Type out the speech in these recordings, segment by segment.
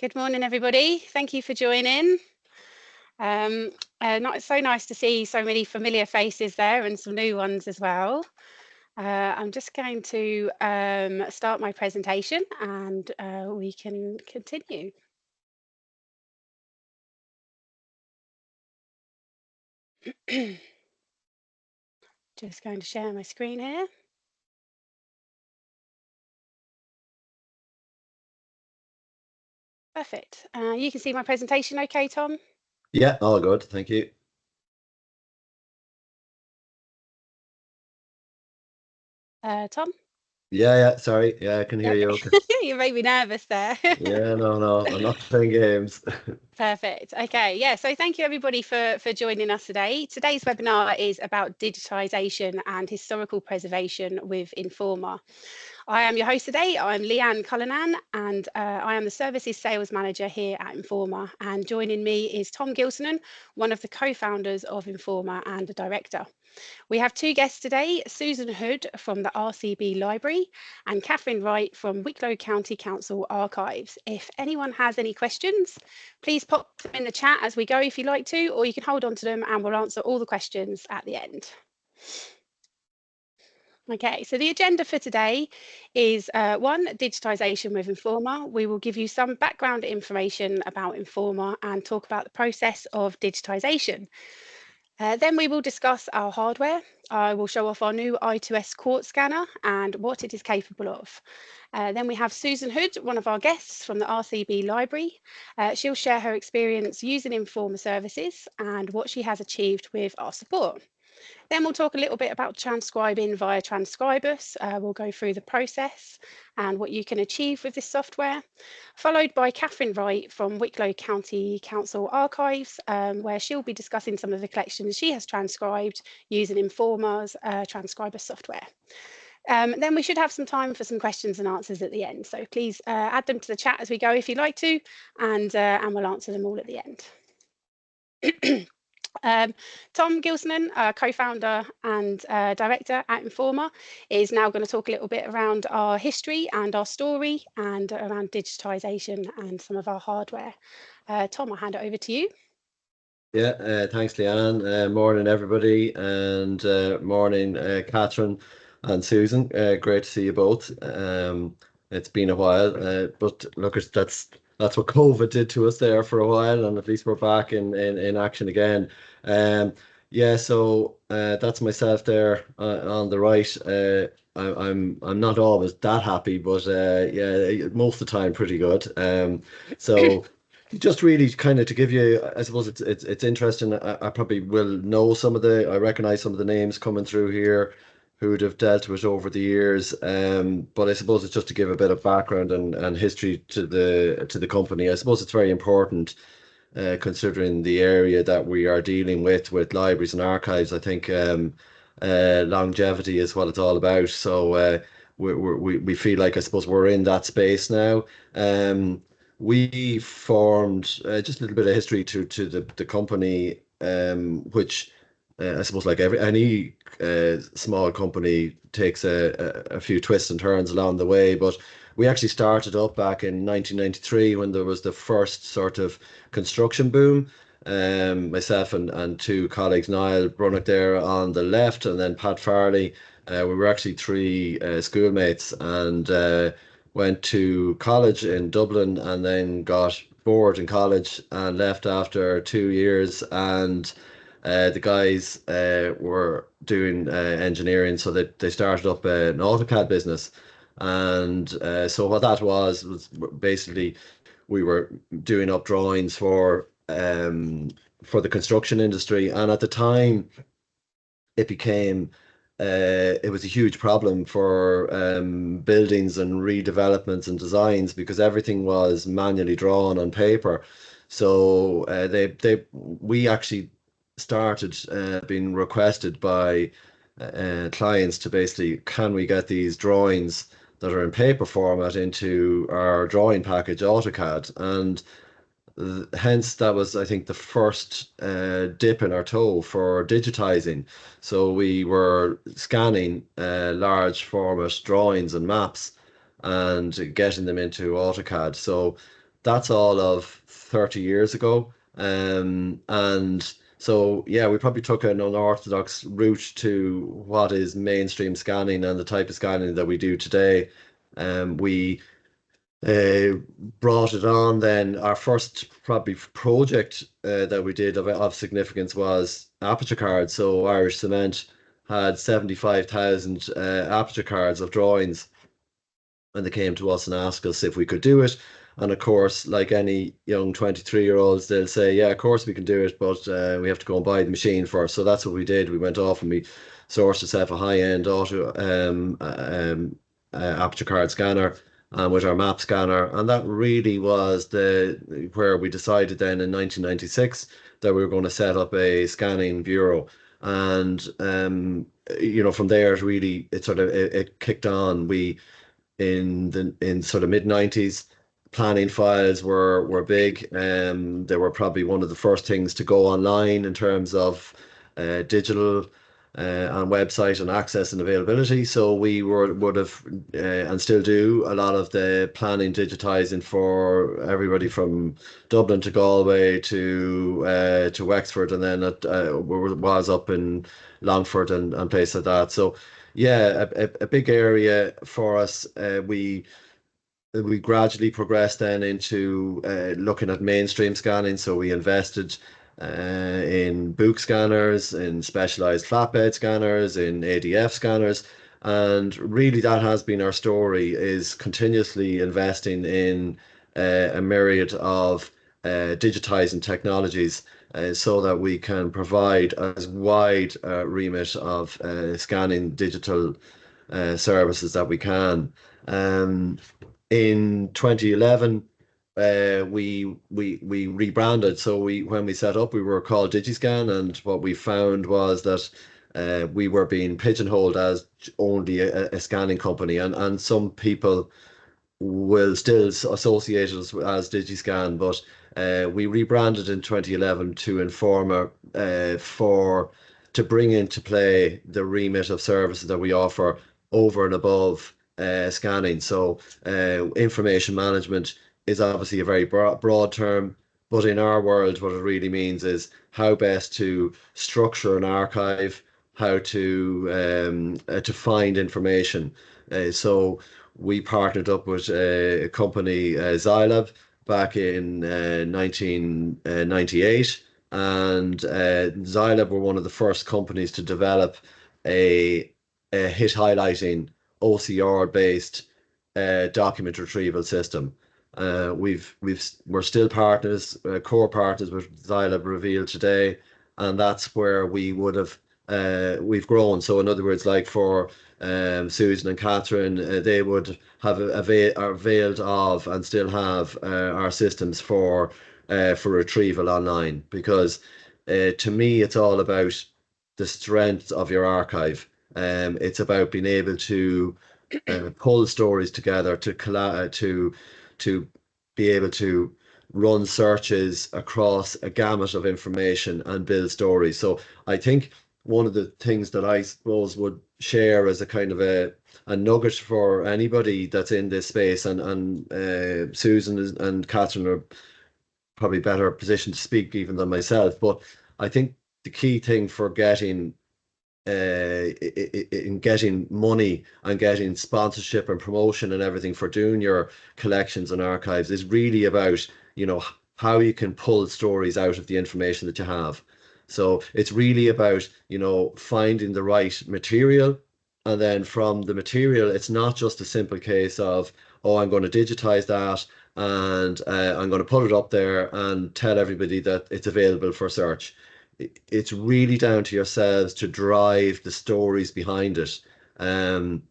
Good morning, everybody. Thank you for joining. It's so nice to see so many familiar faces there and some new ones as well. I'm just going to start my presentation and we can continue. Just going to share my screen here. Perfect. You can see my presentation okay, Tom? Yeah, all good. Thank you. Tom? Yeah, sorry. Yeah, I can hear you. Okay. You made me nervous there. Yeah, no, I'm not playing games. Perfect. Okay. Yeah. So thank you everybody for joining us today. Today's webinar is about digitisation and historical preservation with Informa. I am your host today. I'm Leigh-Ann Cullinane and I am the Services Sales Manager here at Informa. And joining me is Tom Gilsonan, one of the co-founders of Informa and a director. We have two guests today, Susan Hood from the RCB Library and Catherine Wright from Wicklow County Council Archives. If anyone has any questions, please pop them in the chat as we go if you like to, or you can hold on to them and we'll answer all the questions at the end. Okay, so the agenda for today is one, digitisation with Informa. We will give you some background information about Informa and talk about the process of digitisation. Then we will discuss our hardware. I will show off our new I2S court scanner and what it is capable of. Then we have Susan Hood, one of our guests from the RCB Library. She'll share her experience using Informa services and what she has achieved with our support. Then we'll talk a little bit about transcribing via Transkribus. We'll go through the process and what you can achieve with this software, followed by Catherine Wright from Wicklow County Council Archives, where she'll be discussing some of the collections she has transcribed using Informa's Transkribus software. Then we should have some time for some questions and answers at the end. So please add them to the chat as we go if you'd like to, and we'll answer them all at the end. Tom Gilsonan, co-founder and director at Informa, is now going to talk a little bit around our history and our story and around digitisation and some of our hardware. Tom, I'll hand it over to you. Yeah, thanks, Leigh-Ann. Morning, everybody, and morning, Catherine and Susan. Great to see you both. It's been a while, but look, that's what COVID did to us there for a while, and at least we're back in action again. Yeah, so that's myself there on the right. I'm not always that happy, but yeah, most of the time pretty good. So just really kind of to give you, I suppose it's interesting. I probably will know I recognize some of the names coming through here who would have dealt with over the years. But I suppose it's just to give a bit of background and history to the company. I suppose it's very important, considering the area that we are dealing with libraries and archives. I think longevity is what it's all about. So we feel like, I suppose, we're in that space now. We formed, just a little bit of history to the company, which I suppose, like any small company, takes a few twists and turns along the way. But we actually started up back in 1993 when there was the first sort of construction boom. Myself and two colleagues, Niall Brunnock there on the left, and then Pat Farley. We were actually three schoolmates, and went to college in Dublin, and then got bored in college and left after 2 years. And the guys were doing engineering, so they started up an AutoCAD business. And so what that was basically, we were doing up drawings for the construction industry. And at the time, it became it was a huge problem for buildings and redevelopments and designs, because everything was manually drawn on paper. So we actually started being requested by clients to basically, can we get these drawings that are in paper format into our drawing package AutoCAD? And hence that was, I think, the first dip in our toe for digitizing. So we were scanning large format drawings and maps and getting them into AutoCAD. So that's all of 30 years ago. And so, yeah, we probably took an unorthodox route to what is mainstream scanning and the type of scanning that we do today. We uh, brought it on then. Our first probably project that we did of significance was aperture cards. So Irish Cement had 75,000 aperture cards of drawings, and they came to us and asked us if we could do it. And of course, like any young 23-year-olds, they'll say, yeah, of course we can do it, but we have to go and buy the machine first. So that's what we did. We went off and we sourced ourselves a high-end auto aperture card scanner with our map scanner. And that really was the where we decided then in 1996 that we were going to set up a scanning bureau. And from there, it kicked on. We in sort of mid 90s, planning files were big. They were probably one of the first things to go online in terms of digital and website and access and availability. So we would have and still do a lot of the planning digitizing for everybody from Dublin to Galway to Wexford, and then was up in Longford and places like that. So yeah, a big area for us. We gradually progressed then into looking at mainstream scanning. So we invested in book scanners, in specialized flatbed scanners, in ADF scanners. And really that has been our story, is continuously investing in a myriad of digitizing technologies so that we can provide as wide a remit of scanning digital services that we can. Um, in 2011, we rebranded. So when we set up, we were called Digiscan, and what we found was that we were being pigeonholed as only a scanning company, and some people will still associate us as Digiscan, but we rebranded in 2011 to Informa for to bring into play the remit of services that we offer over and above scanning. So information management is obviously a very broad term, but in our world, what it really means is how best to structure an archive, how to find information. So we partnered up with a company, Xylab, back in 1998, and Xylab were one of the first companies to develop a, a hit highlighting OCR based document retrieval system. We're still partners, core partners with Xylab Reveal today, and that's where we've grown. So in other words, like for Susan and Catherine, they would have availed of and still have our systems for retrieval online, because to me it's all about the strength of your archive. It's about being able to pull stories together to be able to run searches across a gamut of information and build stories. So I think one of the things that I suppose would share as a kind of a nugget for anybody that's in this space, and Susan and Catherine are probably better positioned to speak even than myself, but I think the key thing for getting in getting money and getting sponsorship and promotion and everything for doing your collections and archives is really about, how you can pull stories out of the information that you have. So it's really about, finding the right material. And then from the material, it's not just a simple case of, oh, I'm going to digitize that and I'm going to put it up there and tell everybody that it's available for search. It's really down to yourselves to drive the stories behind it. Um,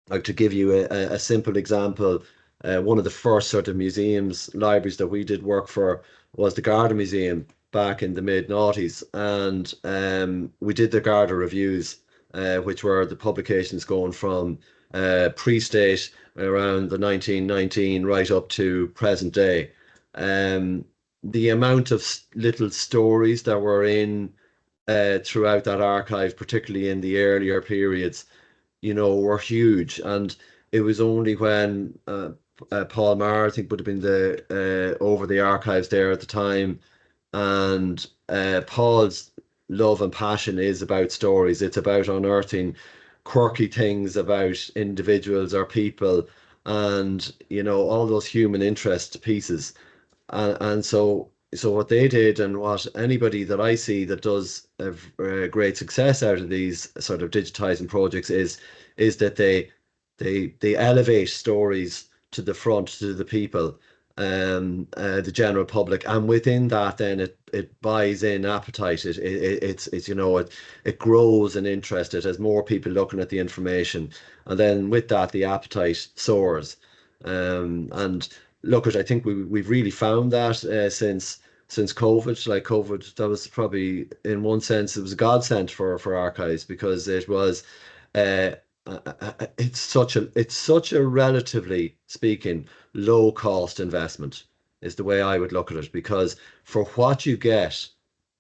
like, to give you a simple example, one of the first sort of museums, libraries that we did work for was the Garda Museum back in the mid noughties, and we did the Garda reviews, which were the publications going from pre-state around the 1919 right up to present day. Um, the amount of little stories that were in throughout that archive, particularly in the earlier periods, were huge. And it was only when Paul Maher, I think would have been the over the archives there at the time. And Paul's love and passion is about stories. It's about unearthing quirky things about individuals or people, and all those human interest pieces. And so what they did, and what anybody that I see that does a great success out of these sort of digitizing projects is that they elevate stories to the front, to the people, the general public, and within that, then it buys in appetite. It grows an interest. It has more people looking at the information, and then with that, the appetite soars. And look, I think we've really found that since COVID. Like COVID, that was probably, in one sense, it was a godsend for archives, because it was uh, it's such a relatively speaking low cost investment, is the way I would look at it, because for what you get,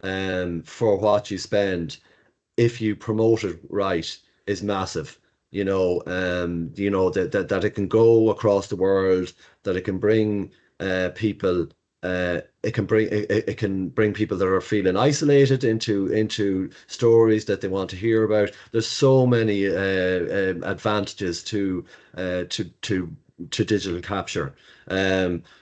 for what you spend, if you promote it right, is massive. That it can go across the world, that it can bring people. It can bring people that are feeling isolated into stories that they want to hear about. There's so many advantages to digital capture.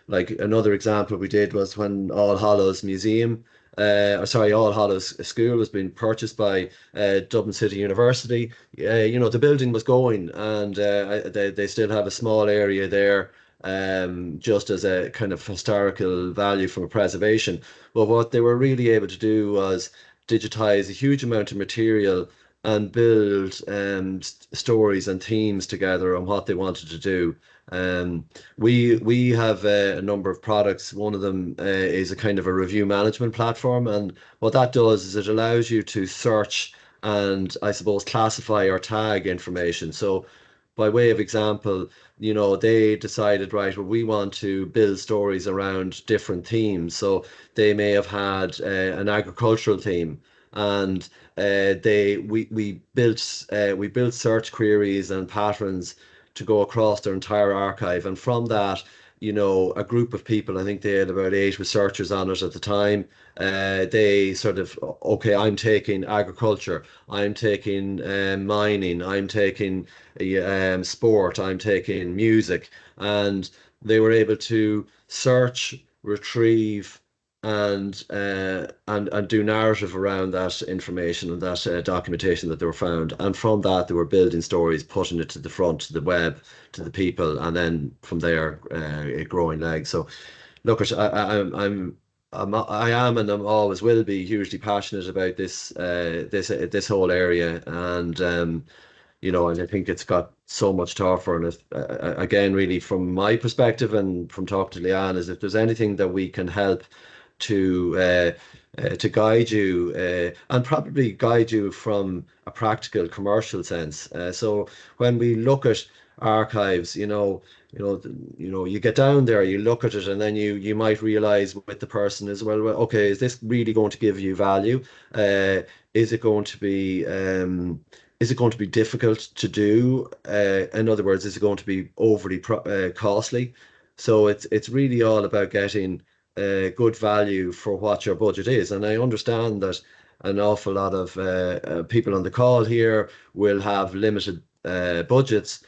Like another example we did was when All Hallows Museum, All Hallows School was being purchased by Dublin City University. The building was going, and they still have a small area there, just as a kind of historical value from a preservation. But what they were really able to do was digitize a huge amount of material and build stories and themes together on what they wanted to do. Um, we have a number of products. One of them is a kind of a review management platform, and what that does is it allows you to search and, I suppose, classify or tag information. So, by way of example, they decided, right, well, we want to build stories around different themes. So they may have had an agricultural theme, and we built search queries and patterns to go across their entire archive. And from that, a group of people, I think they had about 8 researchers on it at the time. They sort of, okay, I'm taking agriculture, I'm taking mining, I'm taking sport, I'm taking music, and they were able to search, retrieve, and do narrative around that information and that documentation that they were found. And from that, they were building stories, putting it to the front, to the web, to the people, and then from there, it growing legs. So, look, I am, and I'm always will be hugely passionate about this whole area, and I think it's got so much to offer. And again, really, from my perspective and from talking to Leigh-Ann, is if there's anything that we can help to guide you, and probably guide you from a practical commercial sense. So when we look at archives, you get down there, you look at it, and then you might realize with the person as well, okay, is this really going to give you value? Is it going to be difficult to do? In other words, is it going to be overly costly? So it's really all about getting good value for what your budget is. And I understand that an awful lot of people on the call here will have limited budgets.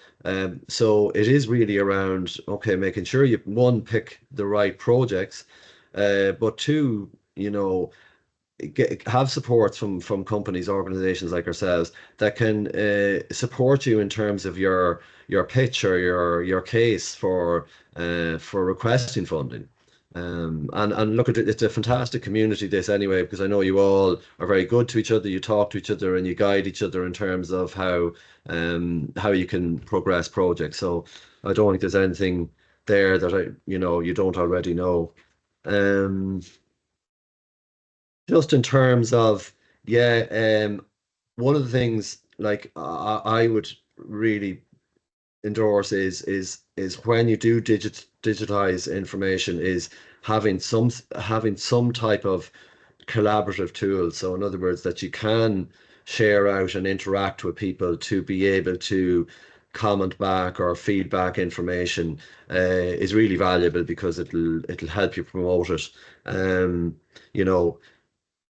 So it is really around, okay, making sure you, one, pick the right projects, but two, have support from companies, organizations like ourselves that can support you in terms of your pitch or your case for requesting funding. And look at it, it's a fantastic community, this, anyway, because I know you all are very good to each other. You talk to each other and you guide each other in terms of how you can progress projects. So I don't think there's anything there that you don't already know. Um, just in terms of, yeah, one of the things, like, I would really endorse is when you do digitize information, is having some type of collaborative tool. So in other words, that you can share out and interact with people to be able to comment back or feedback information is really valuable, because it'll help you promote it. You know,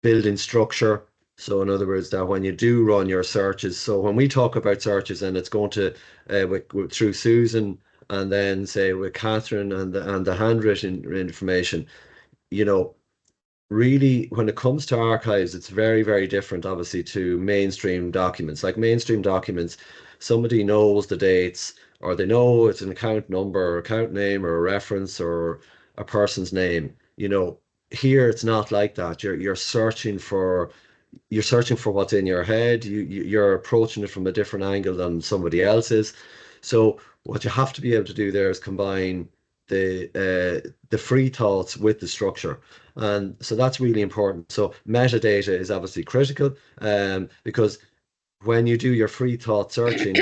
building structure. So in other words, that when you do run your searches, so when we talk about searches, and it's going to through Susan, and then say with Catherine and the handwritten information, you know, really when it comes to archives, it's very, very different, obviously, to mainstream documents. Like mainstream documents, somebody knows the dates, or they know it's an account number or account name or a reference or a person's name. You know, here it's not like that. You're searching for what's in your head. You're approaching it from a different angle than somebody else is. So what you have to be able to do there is combine the free thoughts with the structure. And so that's really important. So metadata is obviously critical, because when you do your free thought searching,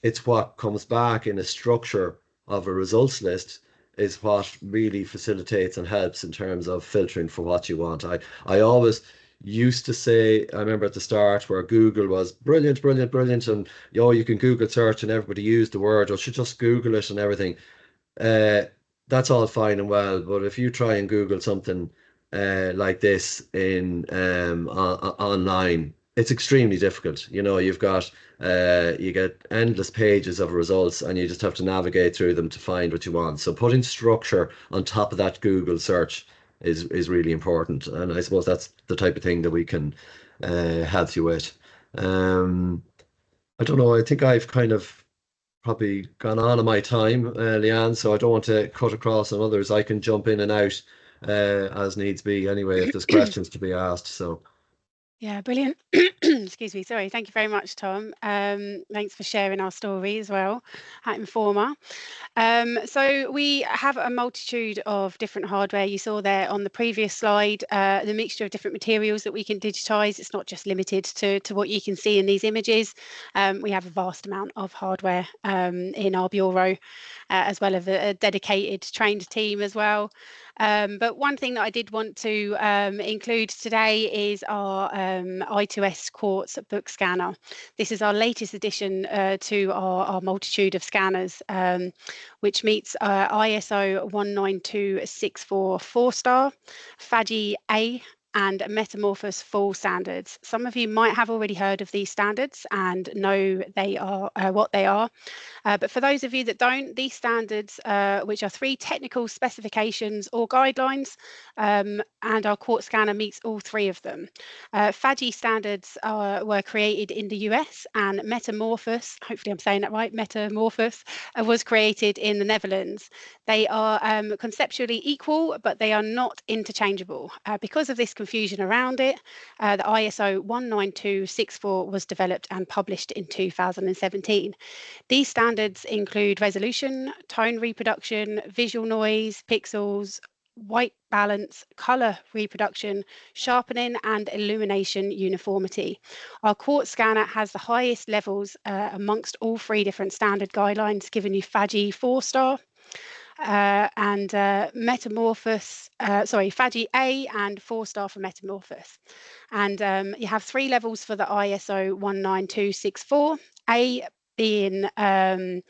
it's what comes back in a structure of a results list is what really facilitates and helps in terms of filtering for what you want. I always used to say, I remember at the start where Google was brilliant, brilliant, brilliant, and you can Google search, and everybody used the word, or should just Google it and everything. Uh, that's all fine and well, but if you try and Google something like this in online, it's extremely difficult. You know, you get endless pages of results, and you just have to navigate through them to find what you want. So putting structure on top of that Google search is really important, and I suppose that's the type of thing that we can help you with. I don't know. I think I've kind of probably gone on in my time, Leigh-Ann, so I don't want to cut across on others. I can jump in and out as needs be anyway, if there's questions to be asked. So Yeah, brilliant. Excuse me. Sorry. Thank you very much, Tom. Thanks for sharing our story as well at Informa. So we have a multitude of different hardware. You saw there on the previous slide, the mixture of different materials that we can digitise. It's not just limited to what you can see in these images. We have a vast amount of hardware in our bureau, as well as a dedicated trained team as well. But one thing that I did want to include today is our I2S Quartz book scanner. This is our latest addition to our multitude of scanners, which meets ISO 19264 4-star, FADGI A, and Metamorphose full standards. Some of you might have already heard of these standards and know they are what they are. But for those of you that don't, these standards, which are 3 technical specifications or guidelines, and our Quartz scanner meets all 3 of them. FADGI standards were created in the US, and Metamorphose, hopefully I'm saying that right, Metamorphose, was created in the Netherlands. They are conceptually equal, but they are not interchangeable. Because of this confusion around it, the ISO 19264 was developed and published in 2017. These standards include resolution, tone reproduction, visual noise, pixels, white balance, color reproduction, sharpening, and illumination uniformity. Our Quartz scanner has the highest levels amongst all 3 different standard guidelines, giving you FADGI 4-star, and FADGI A and 4-star for Metamorphose. And you have 3 levels for the ISO 19264, A being the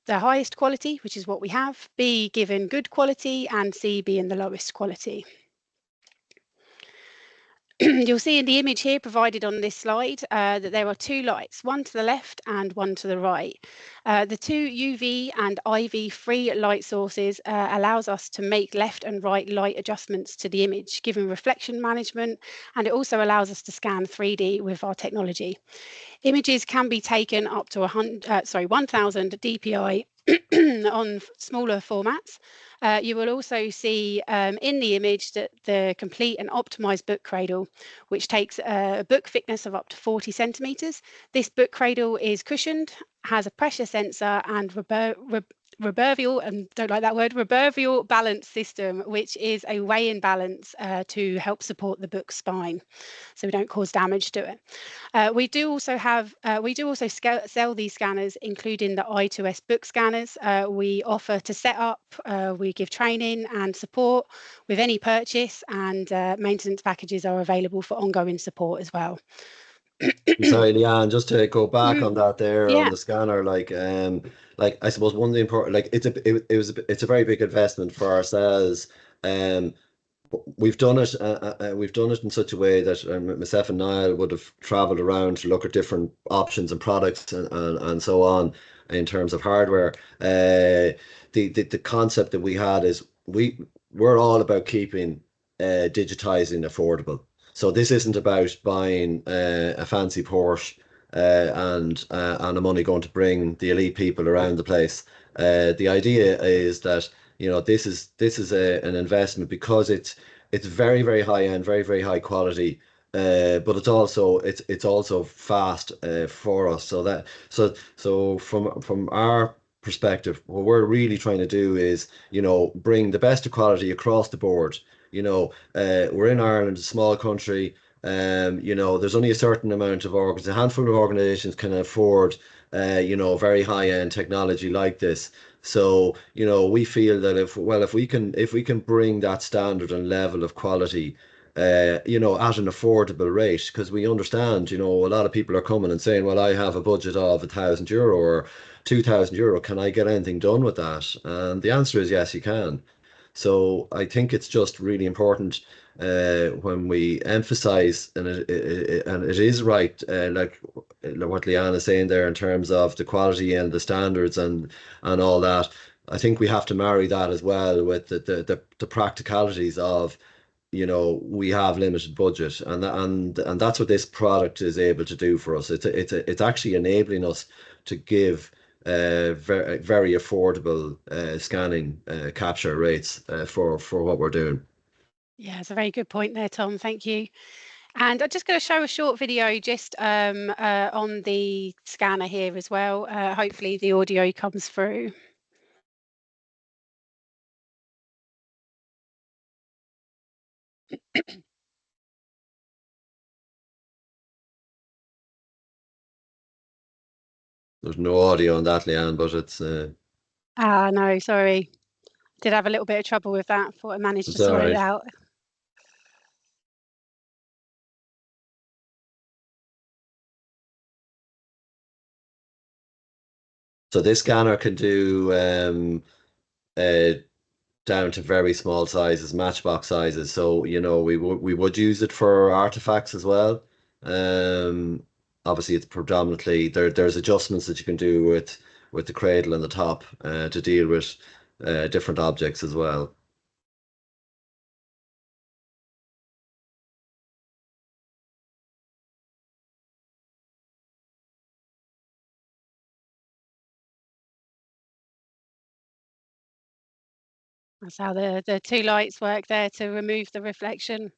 highest quality, which is what we have, B given good quality, and C being the lowest quality. You'll see in the image here provided on this slide that there are 2 lights, one to the left and one to the right. The 2 UV and IV free light sources allows us to make left and right light adjustments to the image, giving reflection management, and it also allows us to scan 3D with our technology. Images can be taken up to 1000 dpi on smaller formats. You will also see in the image that the complete and optimized book cradle, which takes a book thickness of up to 40 centimeters. This book cradle is cushioned, has a pressure sensor, and reverbial, and don't like that word, reverbial balance system, which is a weighing balance to help support the book spine, so we don't cause damage to it. We do also sell these scanners, including the I2S book scanners. We offer to set up, we give training and support with any purchase, and maintenance packages are available for ongoing support as well. Sorry, Leanne, just to go back on that there on Yeah. the scanner, like I suppose one of the important, like it's a very big investment for ourselves. Um, we've done it in such a way that myself and Niall would have traveled around to look at different options and products and so on in terms of hardware. The concept that we had is we're all about keeping digitizing affordable. So this isn't about buying a fancy Porsche and the money going to bring the elite people around the place. The idea is that this is an investment because it's very very high end, very very high quality, but it's also fast for us. So from our perspective, what we're really trying to do is bring the best of quality across the board. We're in Ireland, a small country. There's only a certain amount of a handful of organizations can afford, very high end technology like this. So, we feel that if we can bring that standard and level of quality, at an affordable rate, because we understand, a lot of people are coming and saying, well, I have a budget of €1,000 or €2,000. Can I get anything done with that? And the answer is yes, you can. So I think it's just really important when we emphasize, and it is right, like what Leanne is saying there in terms of the quality and the standards and all that. I think we have to marry that as well with the practicalities of, we have limited budget, and that's what this product is able to do for us. It's actually enabling us to give very very affordable scanning capture rates for what we're doing. Yeah, it's a very good point there, Tom. Thank you. And I'm just going to show a short video just on the scanner here as well. Hopefully the audio comes through. There's no audio on that, Leanne, but Ah, no, sorry. Did have a little bit of trouble with that. Thought I managed to it's all sort it right. out. So this scanner can do uh, down to very small sizes, matchbox sizes. So, we would use it for artifacts as well. Um, Obviously, it's predominantly there's adjustments that you can do with the cradle and the top to deal with different objects as well. That's how the two lights work there to remove the reflection.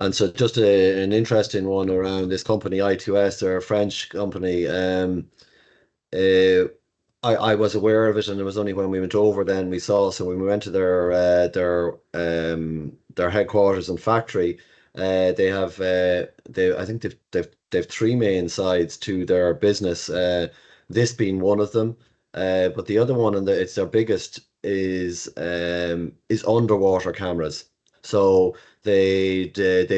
And so just an interesting one around this company, I2S, they're a French company. Uh, I was aware of it, and it was only when we went over then we saw. So when we went to their headquarters and factory, they have I think they've three main sides to their business. This being one of them, but the other one, and it's their biggest, is underwater cameras. So they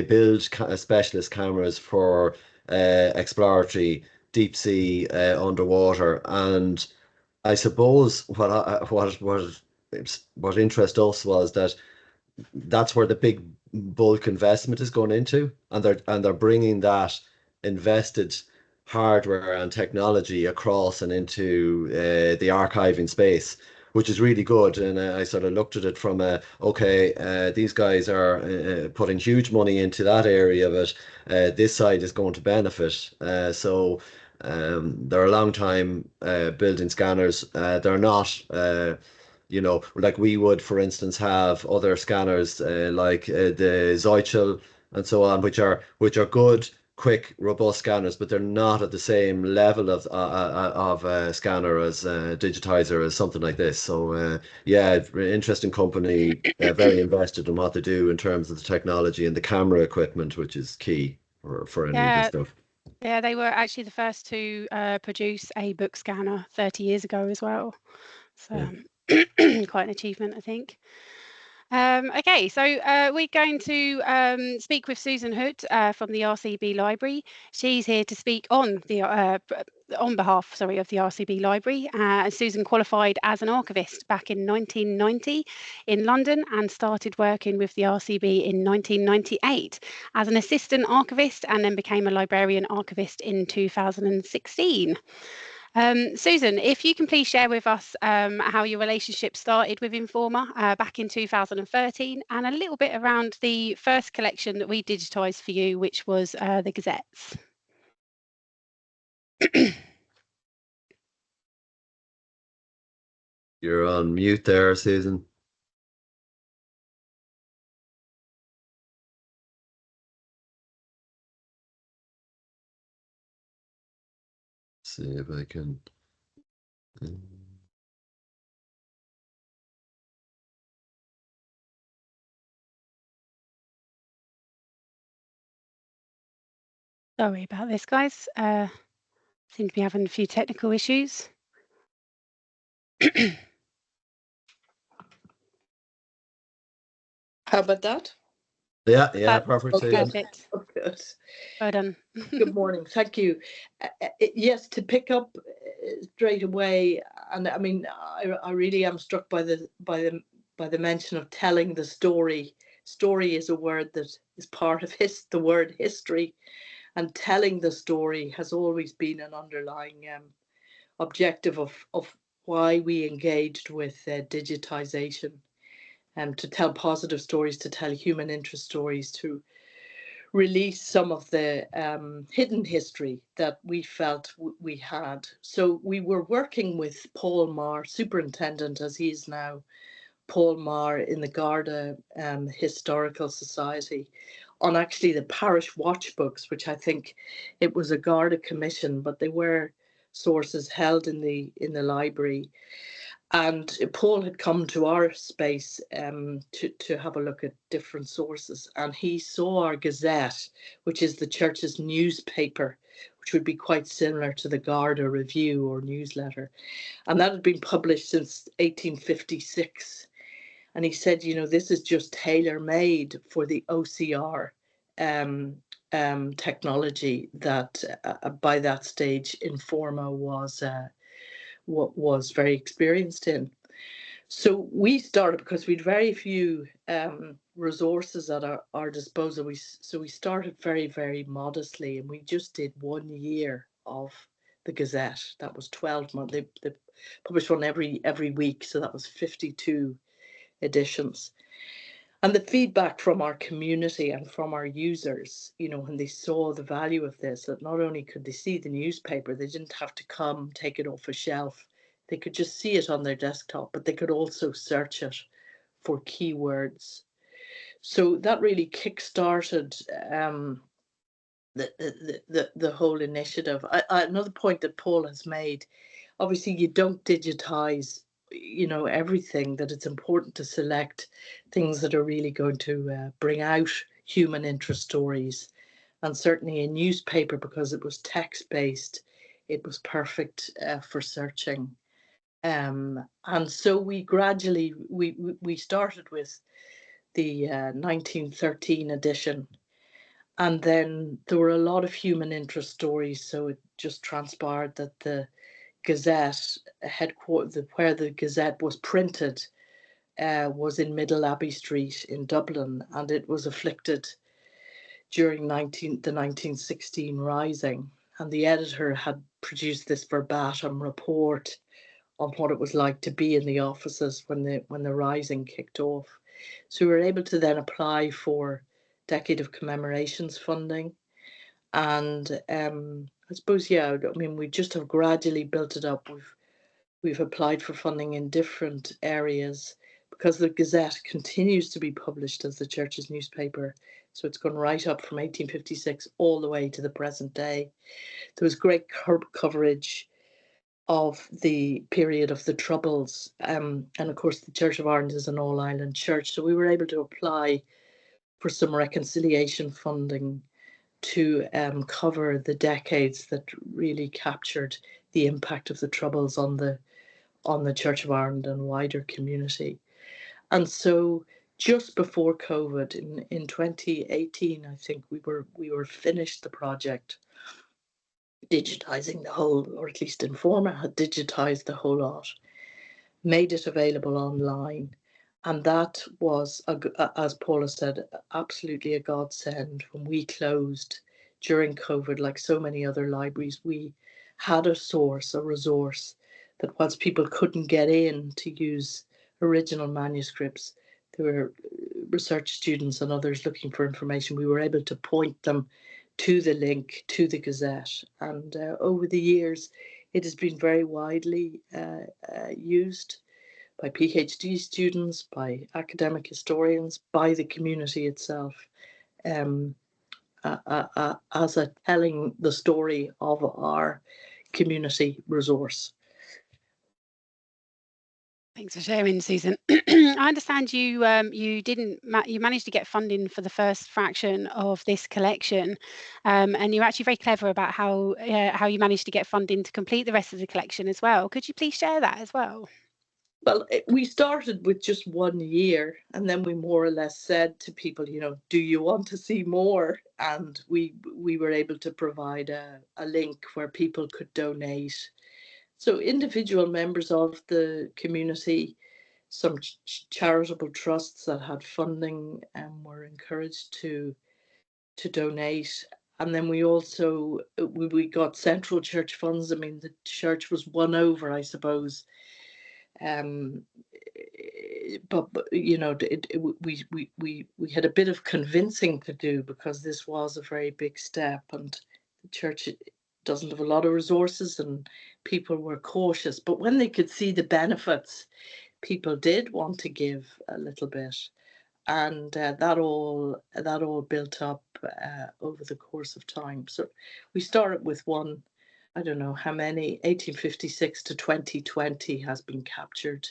build specialist cameras for exploratory deep sea underwater. And I suppose what interests us was that that's where the big bulk investment is going into, and they're bringing that invested hardware and technology across and into the archiving space, which is really good. And I sort of looked at it from these guys are putting huge money into that area, but this side is going to benefit. They're a long time building scanners. They're not. Like we would, for instance, have other scanners like the Zeuchel and so on, which are good quick, robust scanners, but they're not at the same level of scanner as digitizer as something like this. So yeah, interesting company, very invested in what they do in terms of the technology and the camera equipment, which is key for any of this stuff. Yeah, they were actually the first to produce a book scanner 30 years ago as well. So quite an achievement, I think. Okay, so we're going to speak with Susan Hood from the RCB Library. She's here to speak on behalf of the RCB Library. Susan qualified as an archivist back in 1990 in London and started working with the RCB in 1998 as an assistant archivist, and then became a librarian archivist in 2016. Susan, if you can please share with us how your relationship started with Informa back in 2013, and a little bit around the first collection that we digitised for you, which was the Gazettes. You're on mute there, Susan. See if I can. Sorry about this, guys. Seem to be having a few technical issues. How about that? Yeah, perfect. Okay. Perfect. Oh, good. Well done. Good morning. Thank you. Yes, to pick up straight away, and I mean, I really am struck by the mention of telling the story. Story is a word that is part of the word history, and telling the story has always been an underlying objective of why we engaged with digitisation, to tell positive stories, to tell human interest stories, to release some of the hidden history that we felt we had. So we were working with Paul Marr, superintendent as he is now, Paul Marr in the Garda Historical Society, on actually the parish watch books, which I think it was a Garda commission, but they were sources held in the library. And Paul had come to our space to have a look at different sources, and he saw our Gazette, which is the church's newspaper, which would be quite similar to the Garda Review or newsletter, and that had been published since 1856. And he said, you know, this is just tailor-made for the OCR technology that by that stage Informa was very experienced in. So we started, because we'd very few resources at our disposal. So we started very, very modestly, and we just did 1 year of the Gazette. That was 12 months. They published one every week, so that was 52 editions. And the feedback from our community and from our users, you know, when they saw the value of this, that not only could they see the newspaper, they didn't have to come take it off a shelf. They could just see it on their desktop, but they could also search it for keywords. So that really kick-started the whole initiative. Another point that Paul has made, obviously you don't digitize, you know, everything, that it's important to select things that are really going to bring out human interest stories. And certainly a newspaper, because it was text-based, it was perfect for searching. And so we gradually, we started with the 1913 edition, and then there were a lot of human interest stories, so it just transpired that the Gazette headquarters, where the Gazette was printed, was in Middle Abbey Street in Dublin, and it was afflicted during the 1916 Rising. And the editor had produced this verbatim report on what it was like to be in the offices when the Rising kicked off. So we were able to then apply for Decade of Commemorations funding. And I suppose, yeah, I mean, we just have gradually built it up. We've applied for funding in different areas, because the Gazette continues to be published as the church's newspaper. So it's gone right up from 1856 all the way to the present day. There was great coverage of the period of the Troubles. And of course, the Church of Ireland is an all-Ireland church. So we were able to apply for some reconciliation funding to cover the decades that really captured the impact of the Troubles on the Church of Ireland and wider community. And so just before COVID in 2018, I think we were finished the project, digitising the whole, or at least Informa had digitised the whole lot, made it available online. And that was, as Paula said, absolutely a godsend. When we closed during COVID, like so many other libraries, we had a source, a resource, that once people couldn't get in to use original manuscripts, there were research students and others looking for information. We were able to point them to the link to the Gazette. And over the years, it has been very widely used by PhD students, by academic historians, by the community itself, as a telling the story of our community resource. Thanks for sharing, Susan. I understand you you managed to get funding for the first fraction of this collection, and you're actually very clever about how you managed to get funding to complete the rest of the collection as well. Could you please share that as well? Well, we started with just 1 year, and then we more or less said to people, you know, do you want to see more? And we were able to provide a link where people could donate. So individual members of the community, some charitable trusts that had funding were encouraged to donate. And then we also we got central church funds. I mean, the church was won over, I suppose. But you know, we had a bit of convincing to do, because this was a very big step, and the church doesn't have a lot of resources, and people were cautious. But when they could see the benefits, people did want to give a little bit, and that all built up over the course of time. So we started with one. I don't know how many, 1856 to 2020 has been captured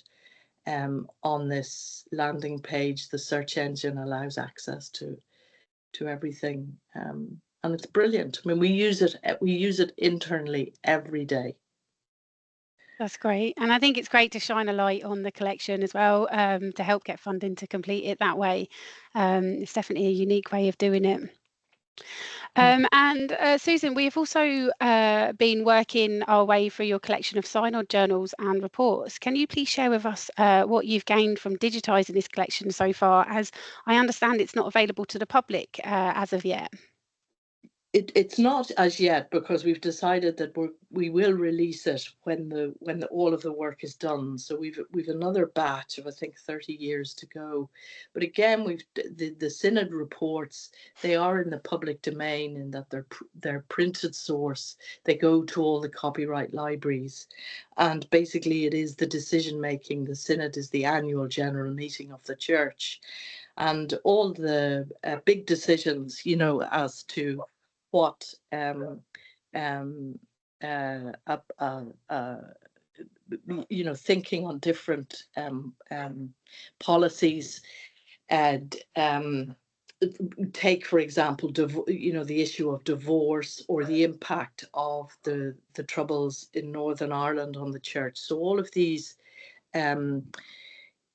on this landing page. The search engine allows access to everything, and it's brilliant. I mean, we use it internally every day. That's great, and I think it's great to shine a light on the collection as well, to help get funding to complete it that way. It's definitely a unique way of doing it. And Susan, we've also been working our way through your collection of synod journals and reports. Can you please share with us what you've gained from digitising this collection so far, as I understand it's not available to the public as of yet? It's not as yet, because we've decided that we will release it when all of the work is done. So we've another batch of, I think, 30 years to go. But again, the synod reports, they are in the public domain, in that they're printed source. They go to all the copyright libraries, and basically it is the decision making. The synod is the annual general meeting of the church, and all the big decisions, you know, as to what you know, thinking on different policies, and take, for example, you know, the issue of divorce, or the impact of the Troubles in Northern Ireland on the church. So all of these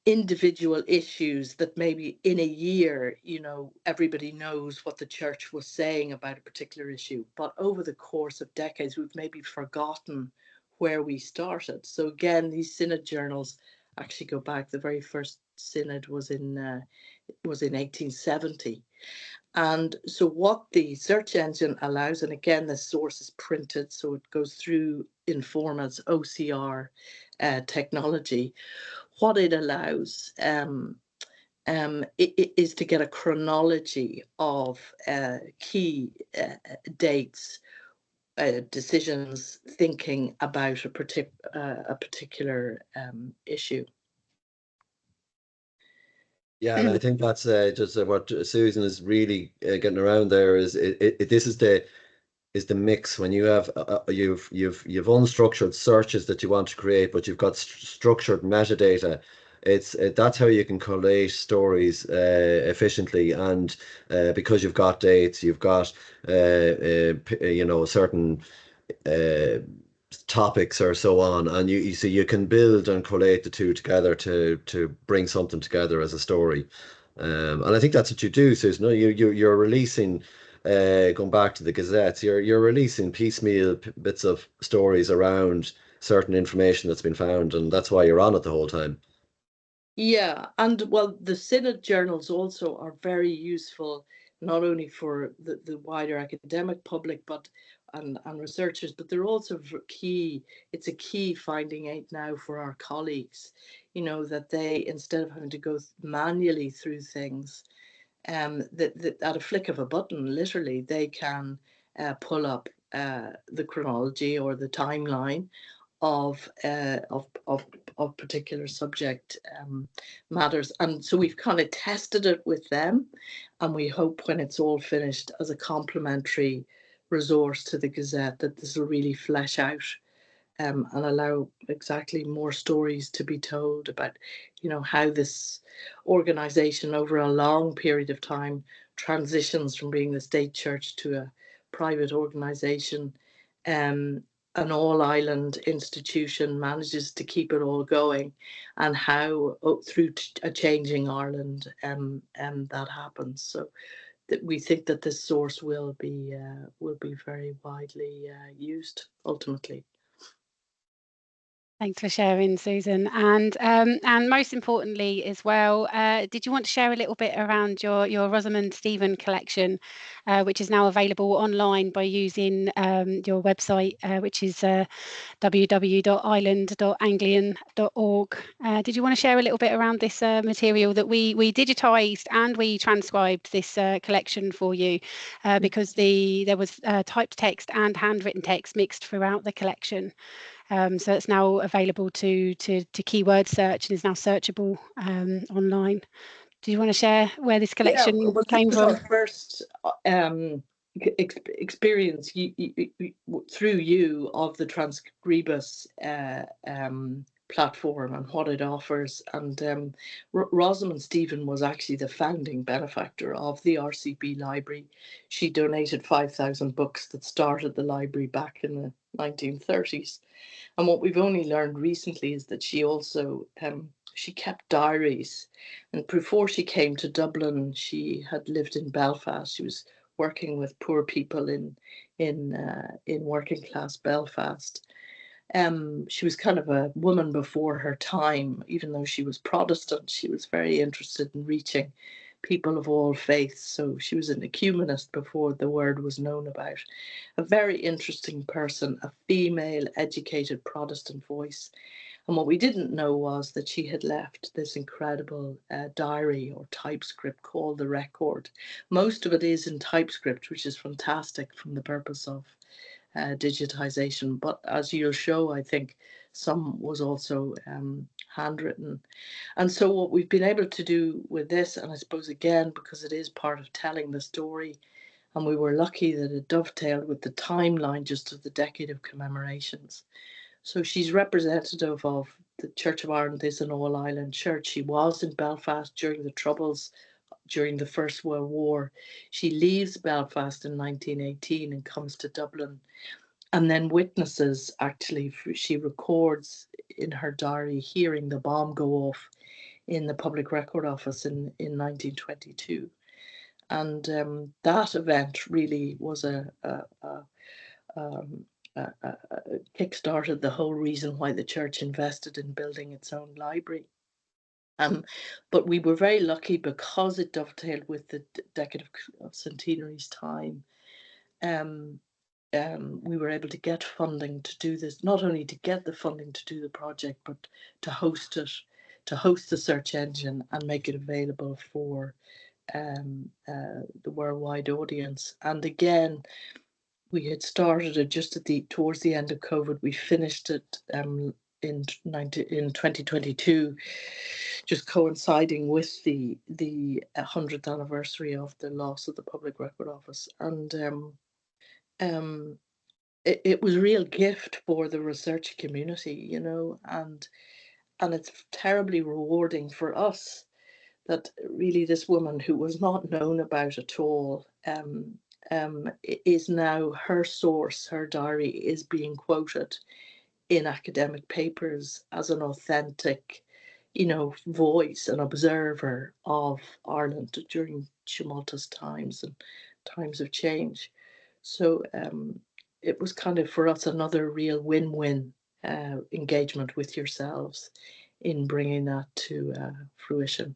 individual issues that maybe in a year, you know, everybody knows what the church was saying about a particular issue, but over the course of decades, we've maybe forgotten where we started. So again, these synod journals actually go back. The very first synod was in 1870. And so what the search engine allows, and again, the source is printed, so it goes through Informa's OCR technology. What it allows is to get a chronology of key dates, decisions, thinking about a particular issue. Yeah, and I think that's just what Susan is really getting around there is this is the mix when you have you've unstructured searches that you want to create, but you've got structured metadata. That's how you can collate stories efficiently, and because you've got dates, you've got certain uh, topics or so on, and you can build and collate the two together to bring something together as a story. And I think that's what you do, Susan. No, you're releasing, going back to the gazettes, you're releasing piecemeal bits of stories around certain information that's been found, and that's why you're on it the whole time. Yeah, and well, the Synod journals also are very useful, not only for the wider academic public, but and researchers, but they're also key. It's a key finding aid now for our colleagues, that they, instead of having to go manually through things, that at a flick of a button, literally, they can pull up the chronology or the timeline of particular subject matters, and so we've kind of tested it with them, and we hope when it's all finished as a complementary resource to the Gazette that this will really flesh out and allow exactly more stories to be told about, how this organisation over a long period of time transitions from being the state church to a private organisation. An all-island institution manages to keep it all going, and how through a changing Ireland that happens. So that we think that this source will be very widely used ultimately. Thanks for sharing, Susan. And most importantly as well, did you want to share a little bit around your Rosamund Stephen collection, which is now available online by using your website, which is www.island.anglian.org. Did you want to share a little bit around this material that we digitised and we transcribed this collection for you, because there was typed text and handwritten text mixed throughout the collection. So it's now available to keyword search and is now searchable online. Do you want to share where this collection came from? Our first experience through you of the Transkribus platform and what it offers. And Rosamund Stephen was actually the founding benefactor of the RCB Library. She donated 5,000 books that started the library back in the 1930s. And what we've only learned recently is that she also she kept diaries, and before she came to Dublin, she had lived in Belfast. She was working with poor people in working class Belfast. She was kind of a woman before her time. Even though she was Protestant, she was very interested in reaching people of all faiths. So she was an ecumenist before the word was known about. A very interesting person, a female, educated Protestant voice. And what we didn't know was that she had left this incredible diary or typescript called The Record. Most of it is in typescript, which is fantastic from the purpose of digitisation. But as you'll show, I think some was also handwritten. And so what we've been able to do with this, and I suppose again, because it is part of telling the story, and we were lucky that it dovetailed with the timeline just of the decade of commemorations. So she's representative of the Church of Ireland is an all-island church. She was in Belfast during the Troubles, during the First World War. She leaves Belfast in 1918 and comes to Dublin, and then witnesses, actually, she records in her diary hearing the bomb go off in the Public Record Office in 1922. And that event really was kick-started the whole reason why the church invested in building its own library. But we were very lucky because it dovetailed with the decade of centenary's time. We were able to get funding to do this, not only to get the funding to do the project, but to host it, to host the search engine and make it available for the worldwide audience. And again, we had started it just towards the end of COVID. We finished it in 2022, just coinciding with the 100th anniversary of the loss of the Public Record Office, and it was a real gift for the research community, you know, and it's terribly rewarding for us that really this woman, who was not known about at all, is now, her source, her diary, is being quoted in academic papers as an authentic, you know, voice and observer of Ireland during tumultuous times and times of change. So it was kind of, for us, another real win-win engagement with yourselves in bringing that to fruition.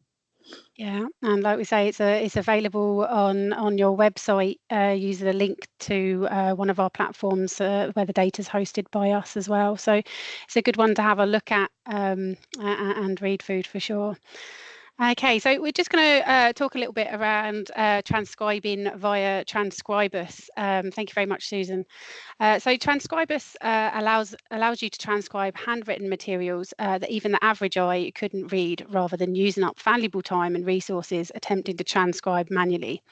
Yeah, and like we say, it's available on your website. Use the link to one of our platforms where the data is hosted by us as well. So it's a good one to have a look at and read through for sure. Okay, so we're just going to talk a little bit around transcribing via Transkribus. Thank you very much, Susan. So Transkribus allows you to transcribe handwritten materials that even the average eye couldn't read, rather than using up valuable time and resources attempting to transcribe manually.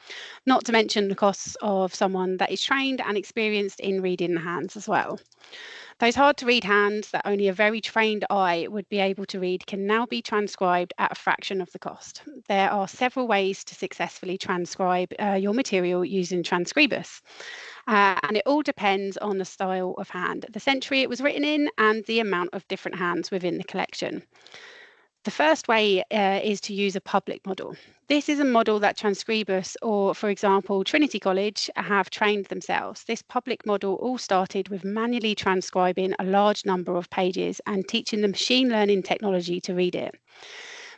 Not to mention the costs of someone that is trained and experienced in reading the hands as well. Those hard-to-read hands that only a very trained eye would be able to read can now be transcribed at a fraction of the cost. There are several ways to successfully transcribe your material using Transkribus. And it all depends on the style of hand, the century it was written in, and the amount of different hands within the collection. The first way is to use a public model. This is a model that Transkribus, or for example Trinity College, have trained themselves. This public model all started with manually transcribing a large number of pages and teaching the machine learning technology to read it.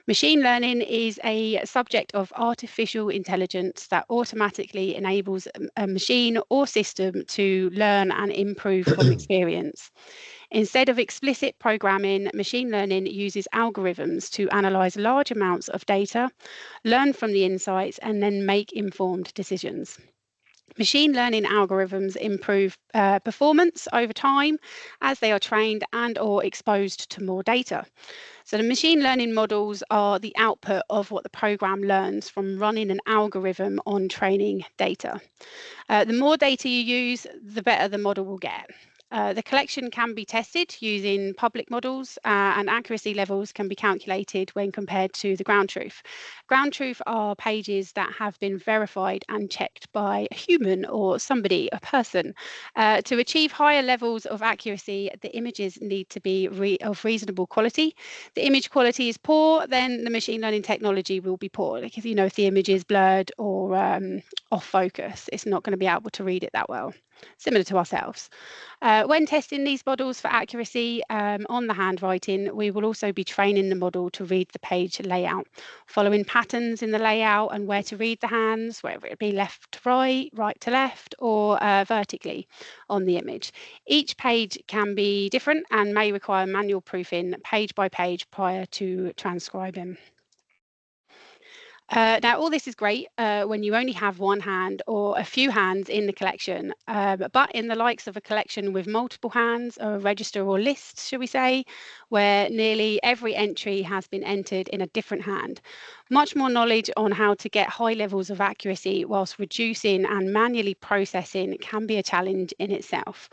Machine learning is a subject of artificial intelligence that automatically enables a machine or system to learn and improve from experience. Instead of explicit programming, machine learning uses algorithms to analyze large amounts of data, learn from the insights, and then make informed decisions. Machine learning algorithms improve performance over time as they are trained and or exposed to more data. So the machine learning models are the output of what the program learns from running an algorithm on training data. The more data you use, the better the model will get. The collection can be tested using public models, and accuracy levels can be calculated when compared to the ground truth. Ground truth are pages that have been verified and checked by a human or somebody, a person. To achieve higher levels of accuracy, the images need to be of reasonable quality. The image quality is poor, then the machine learning technology will be poor. Like, if the image is blurred or off focus, it's not going to be able to read it that well. Similar to ourselves. When testing these models for accuracy on the handwriting, we will also be training the model to read the page layout, following patterns in the layout and where to read the hands, whether it be left to right, right to left, or vertically on the image. Each page can be different and may require manual proofing page by page prior to transcribing. Now, all this is great when you only have one hand or a few hands in the collection, but in the likes of a collection with multiple hands, or a register or list, shall we say, where nearly every entry has been entered in a different hand. Much more knowledge on how to get high levels of accuracy whilst reducing and manually processing can be a challenge in itself.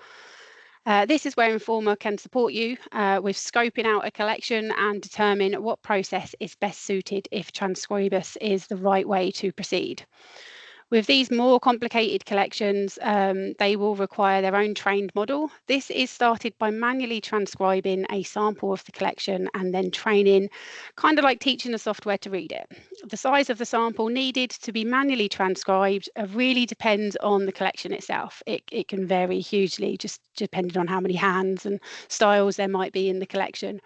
This is where Informa can support you with scoping out a collection and determine what process is best suited if Transkribus is the right way to proceed. With these more complicated collections, they will require their own trained model. This is started by manually transcribing a sample of the collection and then training, kind of like teaching the software to read it. The size of the sample needed to be manually transcribed really depends on the collection itself. It can vary hugely, just depending on how many hands and styles there might be in the collection.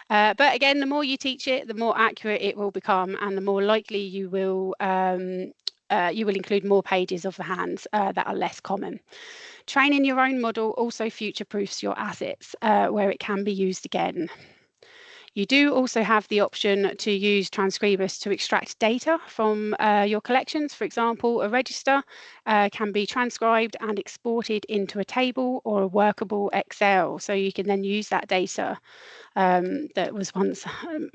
But again, the more you teach it, the more accurate it will become, and the more likely you will include more pages of the hands that are less common. Training your own model also future-proofs your assets where it can be used again. You do also have the option to use Transkribus to extract data from your collections. For example, a register can be transcribed and exported into a table or a workable Excel. So you can then use that data that was once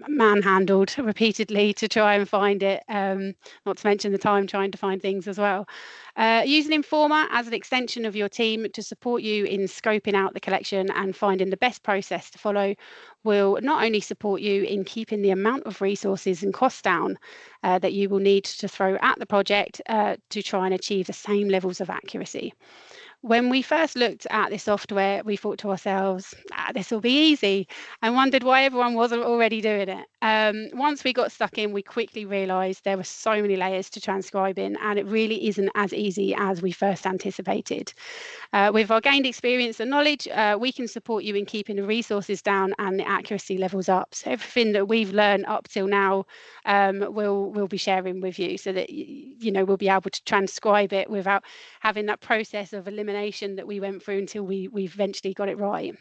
manhandled repeatedly to try and find it, not to mention the time trying to find things as well. Using Informa as an extension of your team to support you in scoping out the collection and finding the best process to follow will not only support you in keeping the amount of resources and costs down that you will need to throw at the project to try and achieve the same levels of accuracy. When we first looked at this software, we thought to ourselves, this will be easy, and wondered why everyone wasn't already doing it. Once we got stuck in, we quickly realised there were so many layers to transcribing, and it really isn't as easy as we first anticipated. With our gained experience and knowledge, we can support you in keeping the resources down and the accuracy levels up. So everything that we've learned up till now, we'll be sharing with you, so that we'll be able to transcribe it without having that process of elimination that we went through until we eventually got it right.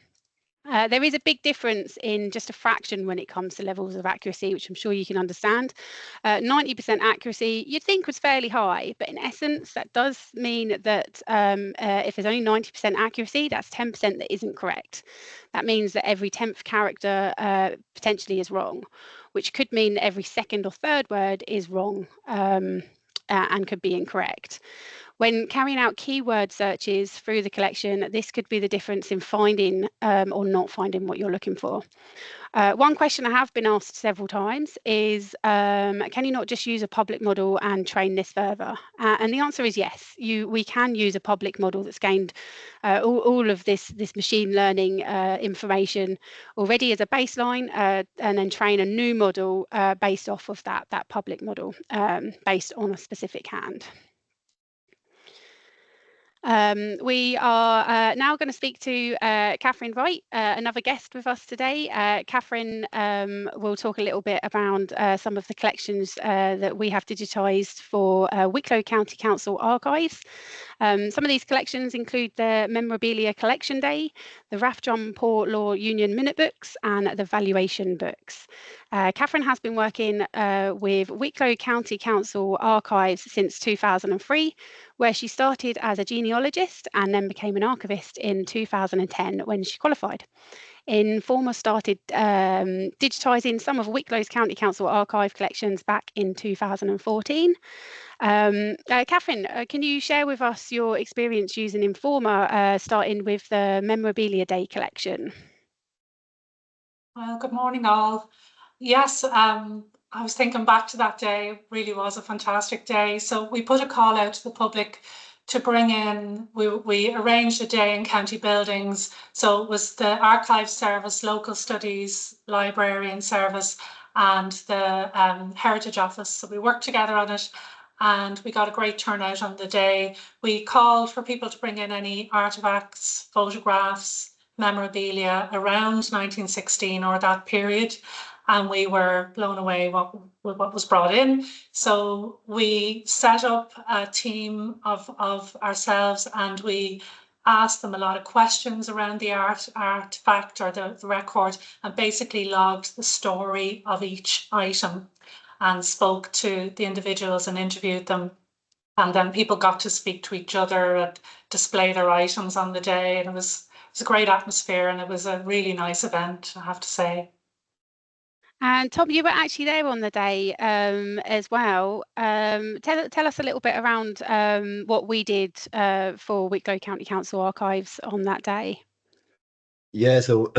There is a big difference in just a fraction when it comes to levels of accuracy, which I'm sure you can understand. 90% accuracy you'd think was fairly high, but in essence that does mean that if there's only 90% accuracy, that's 10% that isn't correct. That means that every 10th character potentially is wrong, which could mean that every second or third word is wrong and could be incorrect. When carrying out keyword searches through the collection, this could be the difference in finding or not finding what you're looking for. One question I have been asked several times is, can you not just use a public model and train this further? And the answer is yes. We can use a public model that's gained all of this machine learning information already as a baseline, and then train a new model based off of that public model based on a specific hand. We are now going to speak to Catherine Wright, another guest with us today. Catherine will talk a little bit around some of the collections that we have digitised for Wicklow County Council archives. Some of these collections include the Memorabilia Collection Day, the Rathdrum Poor Law Union Minute Books, and the Valuation Books. Catherine has been working with Wicklow County Council archives since 2003, where she started as a genealogist and then became an archivist in 2010 when she qualified. Informa started digitising some of Wicklow's County Council archive collections back in 2014. Catherine, can you share with us your experience using Informa, starting with the Memorabilia Day collection? Well, good morning all. Yes, I was thinking back to that day. It really was a fantastic day. So we put a call out to the public to bring in, we arranged a day in county buildings. So it was the Archive Service, Local Studies, Librarian Service, and the Heritage Office. So we worked together on it, and we got a great turnout on the day. We called for people to bring in any artifacts, photographs, memorabilia around 1916 or that period, and we were blown away with what was brought in. So we set up a team of ourselves, and we asked them a lot of questions around the artifact or the record, and basically logged the story of each item and spoke to the individuals and interviewed them. And then people got to speak to each other and display their items on the day, and it was a great atmosphere, and it was a really nice event, I have to say. And Tom, you were actually there on the day as well. Tell us a little bit around what we did for Wicklow County Council archives on that day. Yeah, so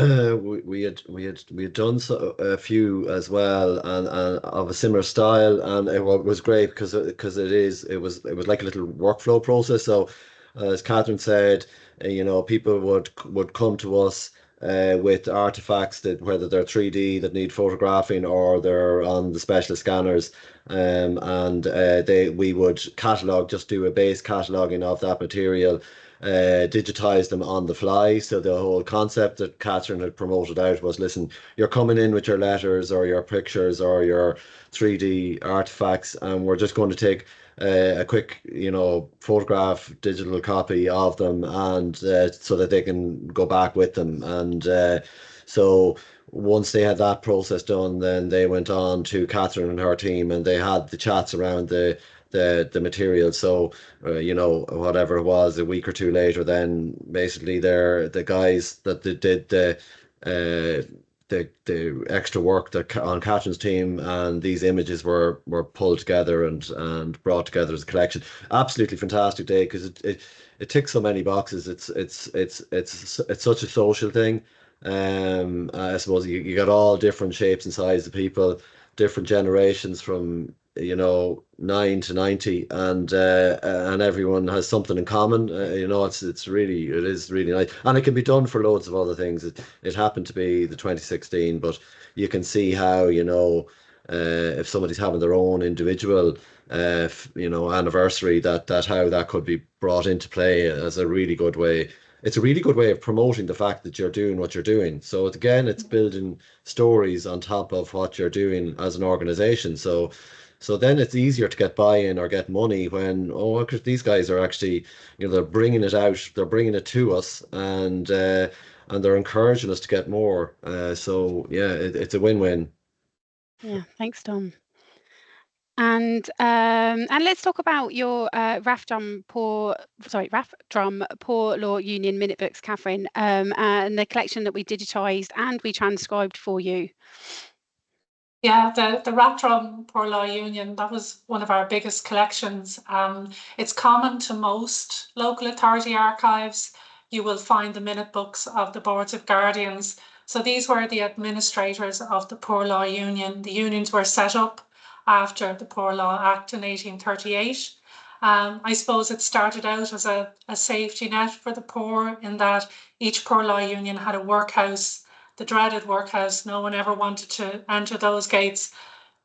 we had done a few as well, and of a similar style, and it was great because it was like a little workflow process. So as Catherine said, people would come to us with artifacts that, whether they're 3D that need photographing or they're on the specialist scanners, and we would do a base cataloguing of that material, digitize them on the fly. So the whole concept that Catherine had promoted out was, listen, you're coming in with your letters or your pictures or your 3D artifacts, and we're just going to take a quick, photograph, digital copy of them, and so that they can go back with them. And So once they had that process done, then they went on to Catherine and her team, and they had the chats around the material. So you know, whatever it was, a week or two later, then basically the guys that did the extra work that on Catherine's team, and these images were pulled together and brought together as a collection. Absolutely fantastic day, because it ticks so many boxes. It's such a social thing. I suppose you got all different shapes and sizes of people, different generations from, you know, 9 to 90, and everyone has something in common. You know, it is really nice, and it can be done for loads of other things. It happened to be the 2016, but you can see how, you know, if somebody's having their own individual you know, anniversary, that how that could be brought into play as a really good way. It's a really good way of promoting the fact that you're doing what you're doing. So again, it's building stories on top of what you're doing as an organization. So then it's easier to get buy-in or get money when, oh, look, these guys are actually, you know, they're bringing it out, they're bringing it to us, and they're encouraging us to get more. So yeah, it's a win-win. Yeah, thanks, Tom. And let's talk about your RAF Drum Poor Law Union minute books, Catherine, and the collection that we digitised and we transcribed for you. Yeah, the RAF Drum Poor Law Union, that was one of our biggest collections. It's common to most local authority archives. You will find the minute books of the boards of guardians. So these were the administrators of the Poor Law Union. The unions were set up after the Poor Law Act in 1838. I suppose it started out as a safety net for the poor, in that each Poor Law Union had a workhouse, the dreaded workhouse. No one ever wanted to enter those gates,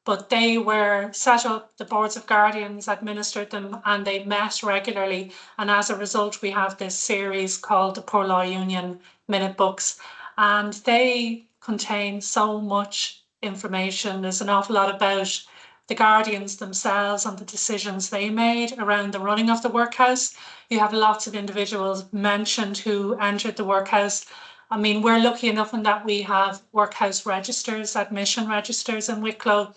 but they were set up, the boards of guardians administered them, and they met regularly. And as a result, we have this series called the Poor Law Union Minute Books, and they contain so much information. There's an awful lot about the guardians themselves and the decisions they made around the running of the workhouse. You have lots of individuals mentioned who entered the workhouse. I mean, we're lucky enough in that we have workhouse registers, admission registers in Wicklow,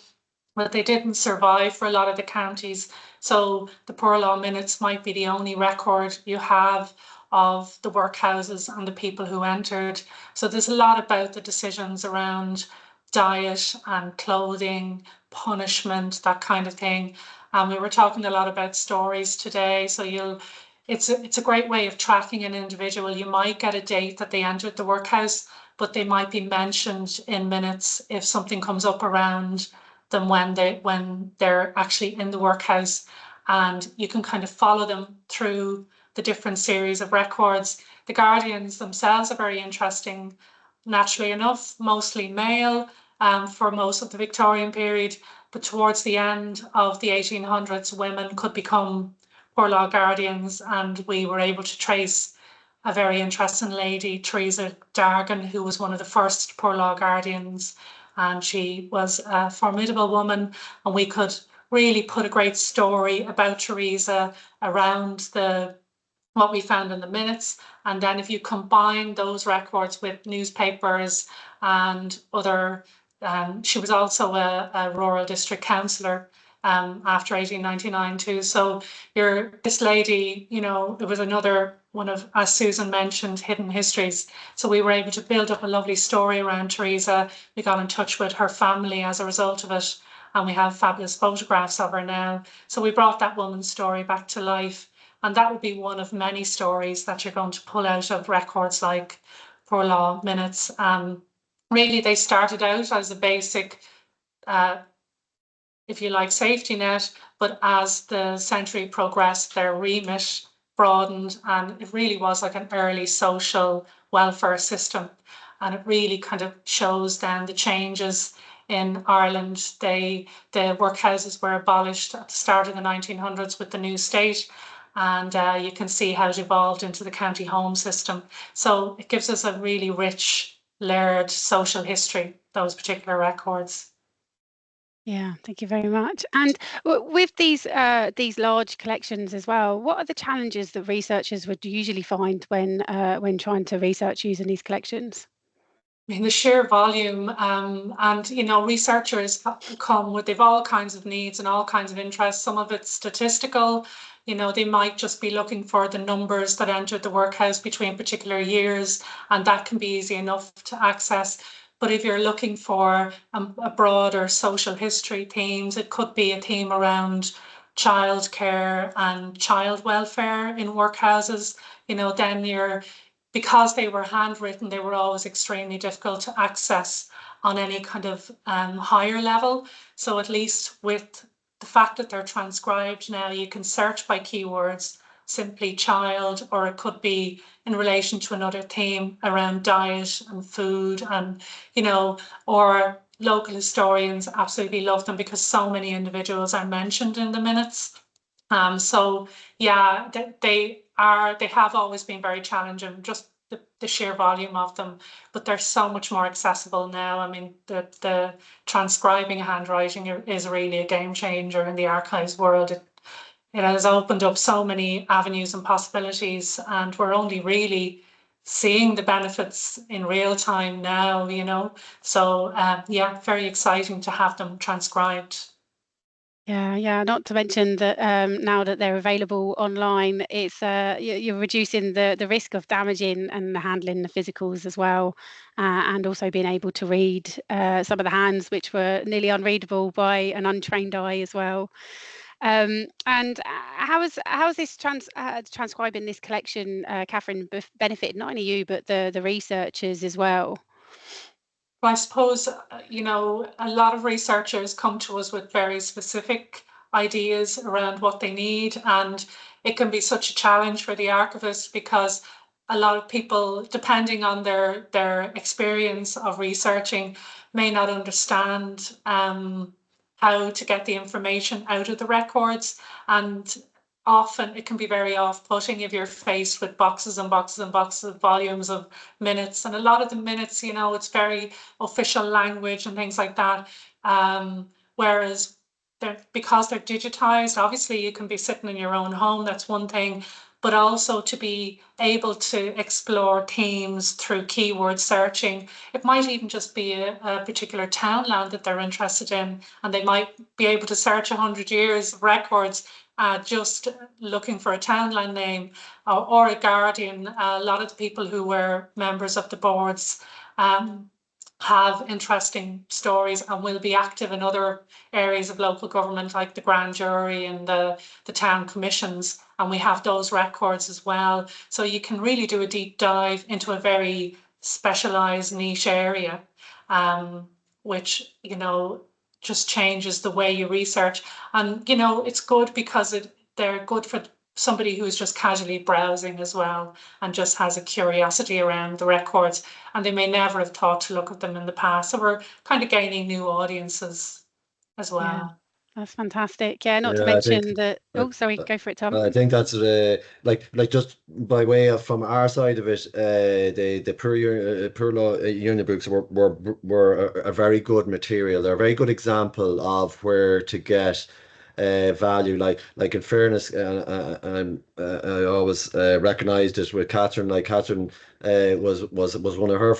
but they didn't survive for a lot of the counties. So the Poor Law Minutes might be the only record you have of the workhouses and the people who entered. So there's a lot about the decisions around diet and clothing, punishment, that kind of thing. And we were talking a lot about stories today. So it's a great way of tracking an individual. You might get a date that they entered the workhouse, but they might be mentioned in minutes if something comes up around them when they're actually in the workhouse, and you can kind of follow them through the different series of records. The guardians themselves are very interesting, naturally enough, mostly male for most of the Victorian period, but towards the end of the 1800s, women could become Poor Law guardians, and we were able to trace a very interesting lady, Teresa Dargan, who was one of the first Poor Law guardians, and she was a formidable woman, and we could really put a great story about Teresa around what we found in the minutes. And then if you combine those records with newspapers and other, she was also a rural district councillor after 1899 too. So this lady, you know, it was another one of, as Susan mentioned, hidden histories. So we were able to build up a lovely story around Teresa. We got in touch with her family as a result of it, and we have fabulous photographs of her now. So we brought that woman's story back to life. And that would be one of many stories that you're going to pull out of records like Poor Law Minutes. Really, they started out as a basic, if you like, safety net, but as the century progressed, their remit broadened, and it really was like an early social welfare system. And it really kind of shows then the changes in Ireland. The workhouses were abolished at the start of the 1900s with the new state, and you can see how it evolved into the county home system. So it gives us a really rich, layered social history, those particular records. Yeah, thank you very much. And with these large collections as well, what are the challenges that researchers would usually find when trying to research using these collections? mean, the sheer volume, and researchers come with, they've all kinds of needs and all kinds of interests. Some of it's statistical, they might just be looking for the numbers that entered the workhouse between particular years, and that can be easy enough to access. But if you're looking for a broader social history themes, it could be a theme around childcare and child welfare in workhouses, then because they were handwritten, they were always extremely difficult to access on any kind of higher level. So at least with the fact that they're transcribed now, you can search by keywords, simply child, or it could be in relation to another theme around diet and food, and, or local historians absolutely love them because so many individuals are mentioned in the minutes. So yeah, they have always been very challenging, just the sheer volume of them, but they're so much more accessible now. I mean, the transcribing handwriting is really a game changer in the archives world. It has opened up so many avenues and possibilities, and we're only really seeing the benefits in real time now, So yeah, very exciting to have them transcribed. Yeah. Not to mention that now that they're available online, it's you're reducing the risk of damaging and handling the physicals as well, and also being able to read some of the hands which were nearly unreadable by an untrained eye as well. And how is this transcribing this collection, Catherine, benefited not only you but the researchers as well? I suppose, a lot of researchers come to us with very specific ideas around what they need, and it can be such a challenge for the archivist because a lot of people, depending on their experience of researching, may not understand how to get the information out of the records, and often it can be very off-putting if you're faced with boxes and boxes and boxes of volumes of minutes, and a lot of the minutes, it's very official language and things like that, whereas because they're digitized, obviously you can be sitting in your own home, that's one thing, but also to be able to explore themes through keyword searching. It might even just be a particular townland that they're interested in, and they might be able to search 100 years of records just looking for a townland name, or a guardian. A lot of the people who were members of the boards have interesting stories and will be active in other areas of local government, like the grand jury and the town commissions, and we have those records as well. So you can really do a deep dive into a very specialised niche area, which, just changes the way you research. And, it's good because they're good for somebody who's just casually browsing as well and just has a curiosity around the records, and they may never have thought to look at them in the past. So we're kind of gaining new audiences as well. Yeah, that's fantastic. Yeah, not to I mention think that. Oh, sorry, go for it, Tom. I think that's like just by way of from our side of it, the poor law union books were a very good material. They're a very good example of where to get value. Like in fairness, I always recognized it with Catherine. Like Catherine was one of her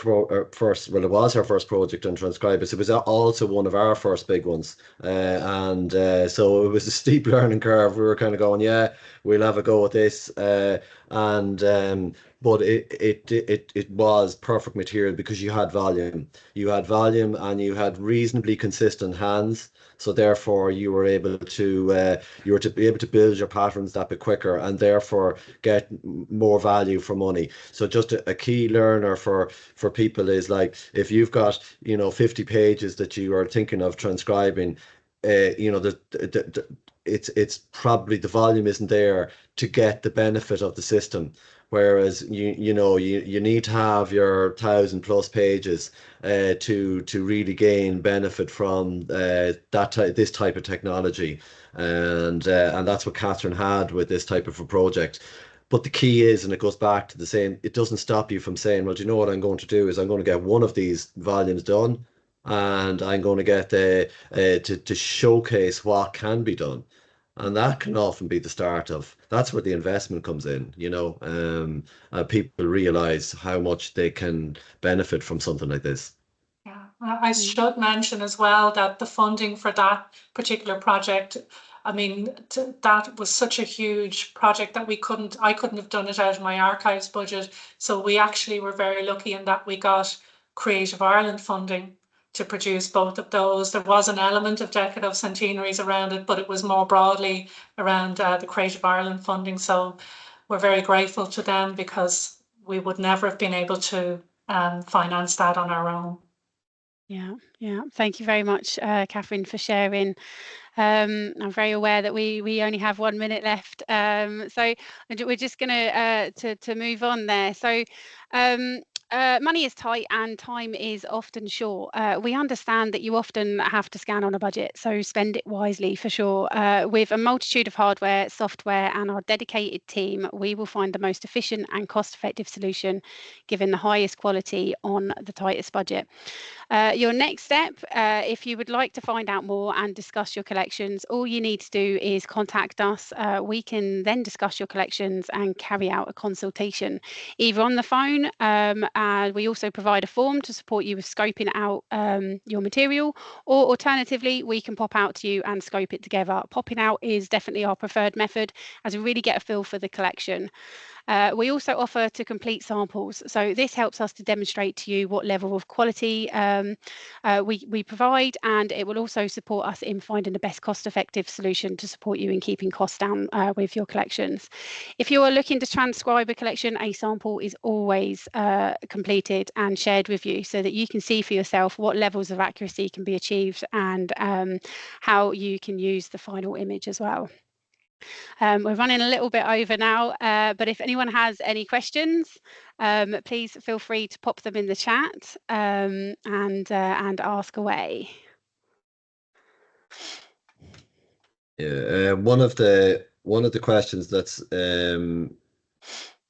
first. Well, it was her first project on Transkribus. It was also one of our first big ones, and so it was a steep learning curve. We were kind of going, yeah, we'll have a go at this, but it was perfect material because you had volume, and you had reasonably consistent hands. So therefore, you were able to be able to build your patterns that bit quicker, and therefore get more value for money. So just a key learner for people is, like, if you've got 50 pages that you are thinking of transcribing, it's probably the volume isn't there to get the benefit of the system. Whereas you need to have your 1,000+ pages to really gain benefit from this type of technology, and that's what Catherine had with this type of a project. But the key is, and it goes back to the same, it doesn't stop you from saying, well, do you know what I'm going to do is I'm going to get one of these volumes done, and I'm going to get to showcase what can be done. And that can often be the start of, that's where the investment comes in, people realize how much they can benefit from something like this. Yeah, I should mention as well that the funding for that particular project, I mean, that was such a huge project that I couldn't have done it out of my archives budget. So we actually were very lucky in that we got Creative Ireland funding to produce both of those. There was an element of Decade of Centenaries around it, but it was more broadly around the Creative Ireland funding. So we're very grateful to them, because we would never have been able to finance that on our own. Yeah, thank you very much, Catherine, for sharing. I'm very aware that we only have 1 minute left, so we're just going to move on there. So money is tight and time is often short. We understand that you often have to scan on a budget, so spend it wisely for sure. With a multitude of hardware, software, and our dedicated team, we will find the most efficient and cost-effective solution, given the highest quality on the tightest budget. Your next step, if you would like to find out more and discuss your collections, all you need to do is contact us. We can then discuss your collections and carry out a consultation, either on the phone, and we also provide a form to support you with scoping out your material, or alternatively, we can pop out to you and scope it together. Popping out is definitely our preferred method, as we really get a feel for the collection. We also offer to complete samples, so this helps us to demonstrate to you what level of quality we provide, and it will also support us in finding the best cost-effective solution to support you in keeping costs down with your collections. If you are looking to transcribe a collection, a sample is always completed and shared with you, so that you can see for yourself what levels of accuracy can be achieved, and how you can use the final image as well. We're running a little bit over now, but if anyone has any questions, please feel free to pop them in the chat, and ask away. Yeah, one of the questions that's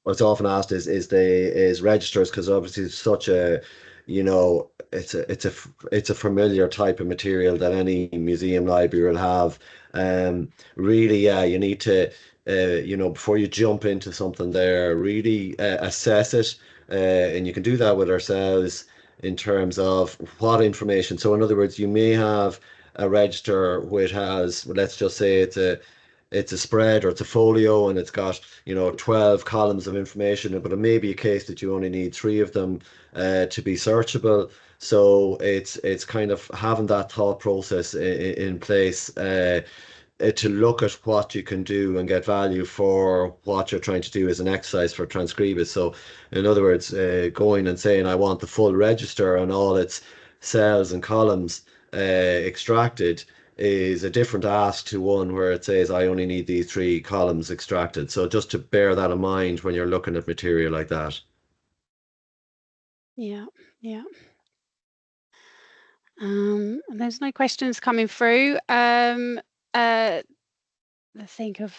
what's often asked is registers, because obviously it's such a, it's a familiar type of material that any museum library will have. Really, yeah, you need to before you jump into something there, really assess it, and you can do that with ourselves in terms of what information. So in other words, you may have a register which has, let's just say it's a spread or it's a folio, and it's got 12 columns of information, but it may be a case that you only need 3 of them to be searchable. So it's kind of having that thought process in place to look at what you can do and get value for what you're trying to do as an exercise for Transkribus. So in other words, going and saying I want the full register and all its cells and columns extracted is a different ask to one where it says I only need these 3 columns extracted. So just to bear that in mind when you're looking at material like that. Yeah. There's no questions coming through. Let's think of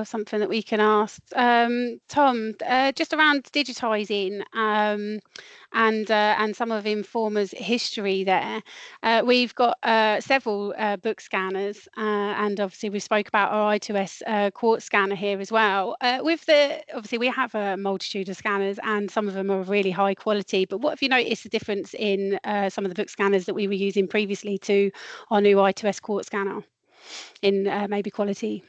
something that we can ask. Tom, just around digitising, and some of Informa's history there. We've got several book scanners, and obviously we spoke about our I2S quartz scanner here as well. Obviously we have a multitude of scanners, and some of them are really high quality, but what have you noticed the difference in some of the book scanners that we were using previously to our new I2S quartz scanner in maybe quality?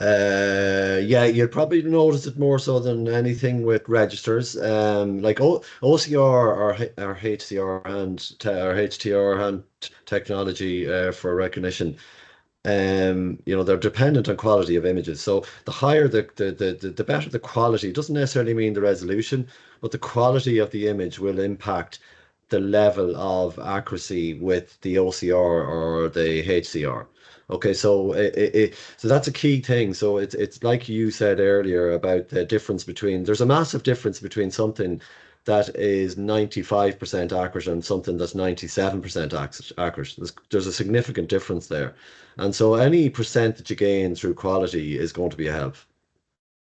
Yeah, you'll probably notice it more so than anything with registers. Like OCR or HCR or HTR hand technology for recognition. They're dependent on quality of images. So the higher the better the quality. It doesn't necessarily mean the resolution, but the quality of the image will impact the level of accuracy with the OCR or the HCR. Okay, so so that's a key thing. So it's like you said earlier about the difference between, there's a massive difference between something that is 95% accurate and something that's 97% accurate. There's a significant difference there. And so any percent that you gain through quality is going to be a help.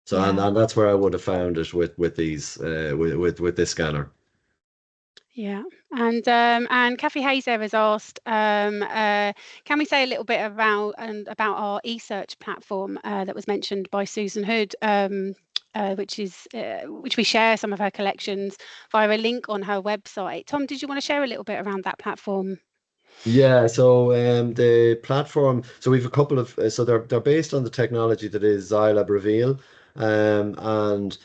So Yeah. and that's where I would have found it with these with this scanner. Yeah, And Kathy Hazer has asked, can we say a little bit about our eSearch platform that was mentioned by Susan Hood, which we share some of her collections via a link on her website. Tom, did you want to share a little bit around that platform? Yeah, so the platform, so we've a couple of, so they're based on the technology that is Xylab Reveal, and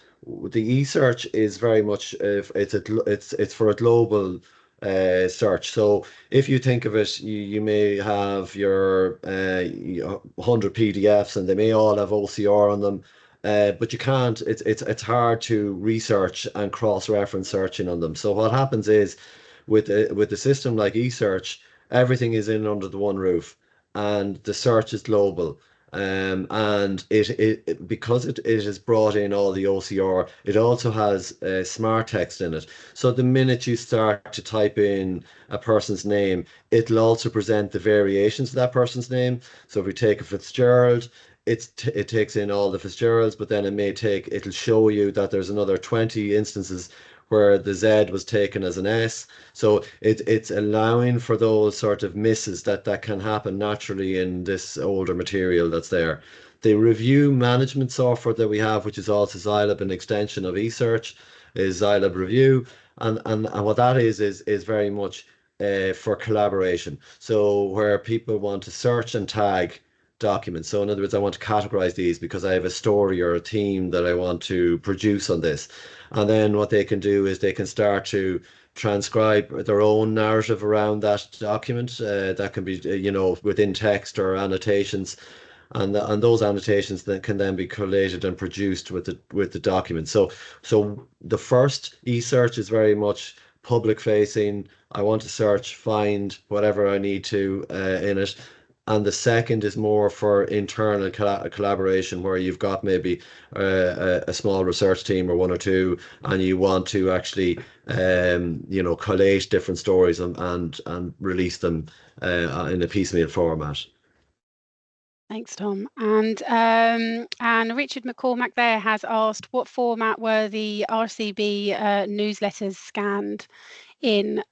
the eSearch is very much it's for a global search. So if you think of it, you may have your 100 PDFs, and they may all have OCR on them. But you can't. It's hard to research and cross-reference searching on them. So what happens is, with the system like eSearch, everything is in under the one roof, and the search is global. And it because it has brought in all the OCR, it also has smart text in it. So the minute you start to type in a person's name, it'll also present the variations of that person's name. So if we take a Fitzgerald, it takes in all the Fitzgeralds, but then it'll show you that there's another 20 instances where the Z was taken as an S. So it's allowing for those sort of misses that can happen naturally in this older material that's there. The review management software that we have, which is also Xylab, an extension of eSearch, is Xylab Review. And what that is very much for collaboration. So where people want to search and tag documents. So in other words, I want to categorize these because I have a story or a theme that I want to produce on this. And then what they can do is they can start to transcribe their own narrative around that document. That can be, within text or annotations, and those annotations then can be collated and produced with the document. So the first eSearch is very much public facing. I want to search, find whatever I need to in it. And the second is more for internal collaboration, where you've got maybe a small research team or one or two, and you want to actually, collate different stories and release them in a piecemeal format. Thanks, Tom. And Richard McCormack there has asked, what format were the RCB newsletters scanned in?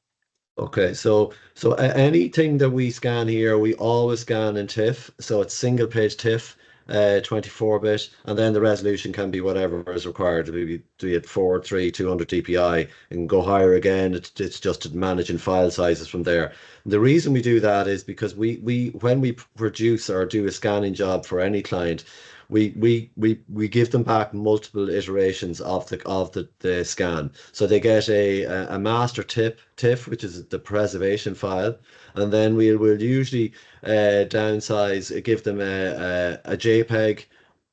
Okay, so anything that we scan here, we always scan in TIFF. So it's single page TIFF, 24-bit, and then the resolution can be whatever is required. We do it 4:3 200 dpi, and go higher again. It's just managing file sizes from there. And the reason we do that is because we when we produce or do a scanning job for any client, we give them back multiple iterations of the scan. So they get a master TIFF, which is the preservation file, and then we will usually give them a JPEG,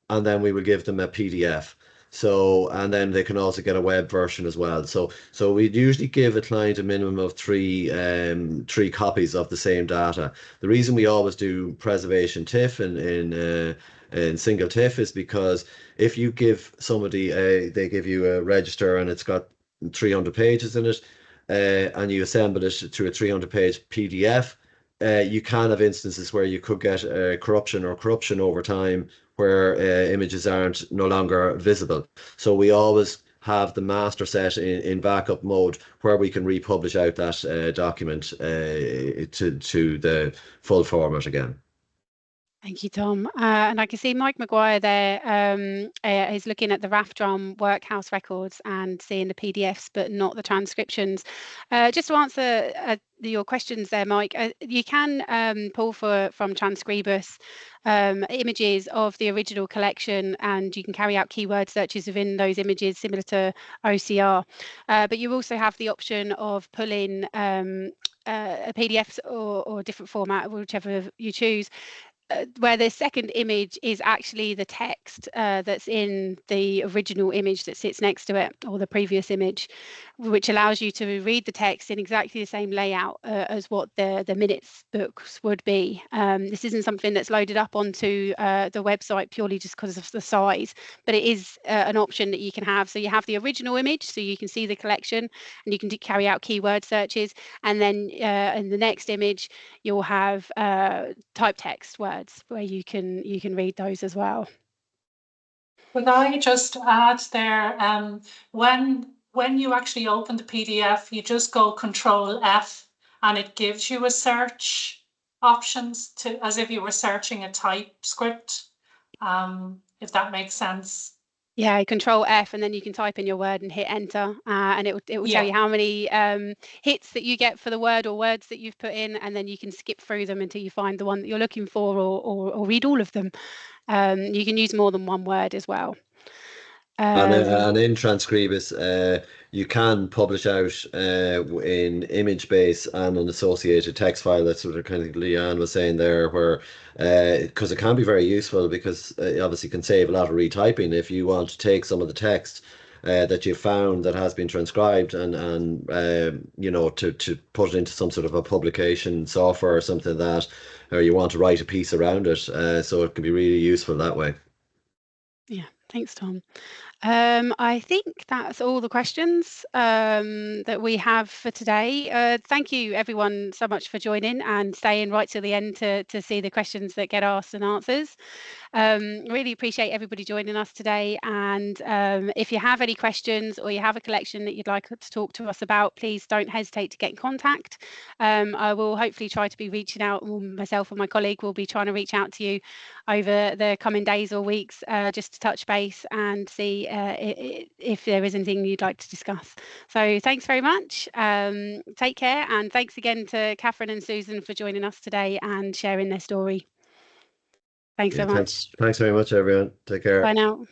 and then we will give them a PDF. So, and then they can also get a web version as well. So we'd usually give a client a minimum of three copies of the same data. The reason we always do preservation TIFF in single TIFF is because if you give somebody they give you a register and it's got 300 pages in it, and you assemble it to a 300-page PDF, you can have instances where you could get corruption over time, where images aren't no longer visible. So we always have the master set in backup mode, where we can republish out that document to the full format again. Thank you, Tom. And I can see Mike Maguire there is looking at the RAF Drum workhouse records and seeing the PDFs, but not the transcriptions. Just to answer your questions there, Mike, you can pull from Transkribus images of the original collection, and you can carry out keyword searches within those images, similar to OCR. But you also have the option of pulling a PDF or a different format, whichever you choose, where the second image is actually the text that's in the original image that sits next to it, or the previous image, which allows you to read the text in exactly the same layout as what the minutes books would be. This isn't something that's loaded up onto the website purely just because of the size, but it is an option that you can have. So you have the original image, so you can see the collection, and you can carry out keyword searches, and then in the next image you'll have type text words where you can read those as well. Would I just add there, when when you actually open the PDF, you just go Control F and it gives you a search options as if you were searching a TypeScript, if that makes sense. Yeah, Control F, and then you can type in your word and hit enter, and it will tell you how many hits that you get for the word or words that you've put in, and then you can skip through them until you find the one that you're looking for, or read all of them. You can use more than one word as well. And in Transkribus, you can publish out in image base and an associated text file. That's what kind of Leigh-Ann was saying there, where because it can be very useful, because it obviously can save a lot of retyping if you want to take some of the text that you found that has been transcribed and you know, to put it into some sort of a publication software or something that, or you want to write a piece around it. So it can be really useful that way. Yeah, thanks, Tom. I think that's all the questions that we have for today. Thank you everyone so much for joining and staying right till the end to see the questions that get asked and answers. Really appreciate everybody joining us today, and if you have any questions or you have a collection that you'd like to talk to us about, please don't hesitate to get in contact. I will hopefully try to be reaching out, or myself and my colleague will be trying to reach out to you over the coming days or weeks, just to touch base and see if there is anything you'd like to discuss. So thanks very much. Take care, and thanks again to Catherine and Susan for joining us today and sharing their story. Thanks so much. Thanks very much, everyone. Take care. Bye now.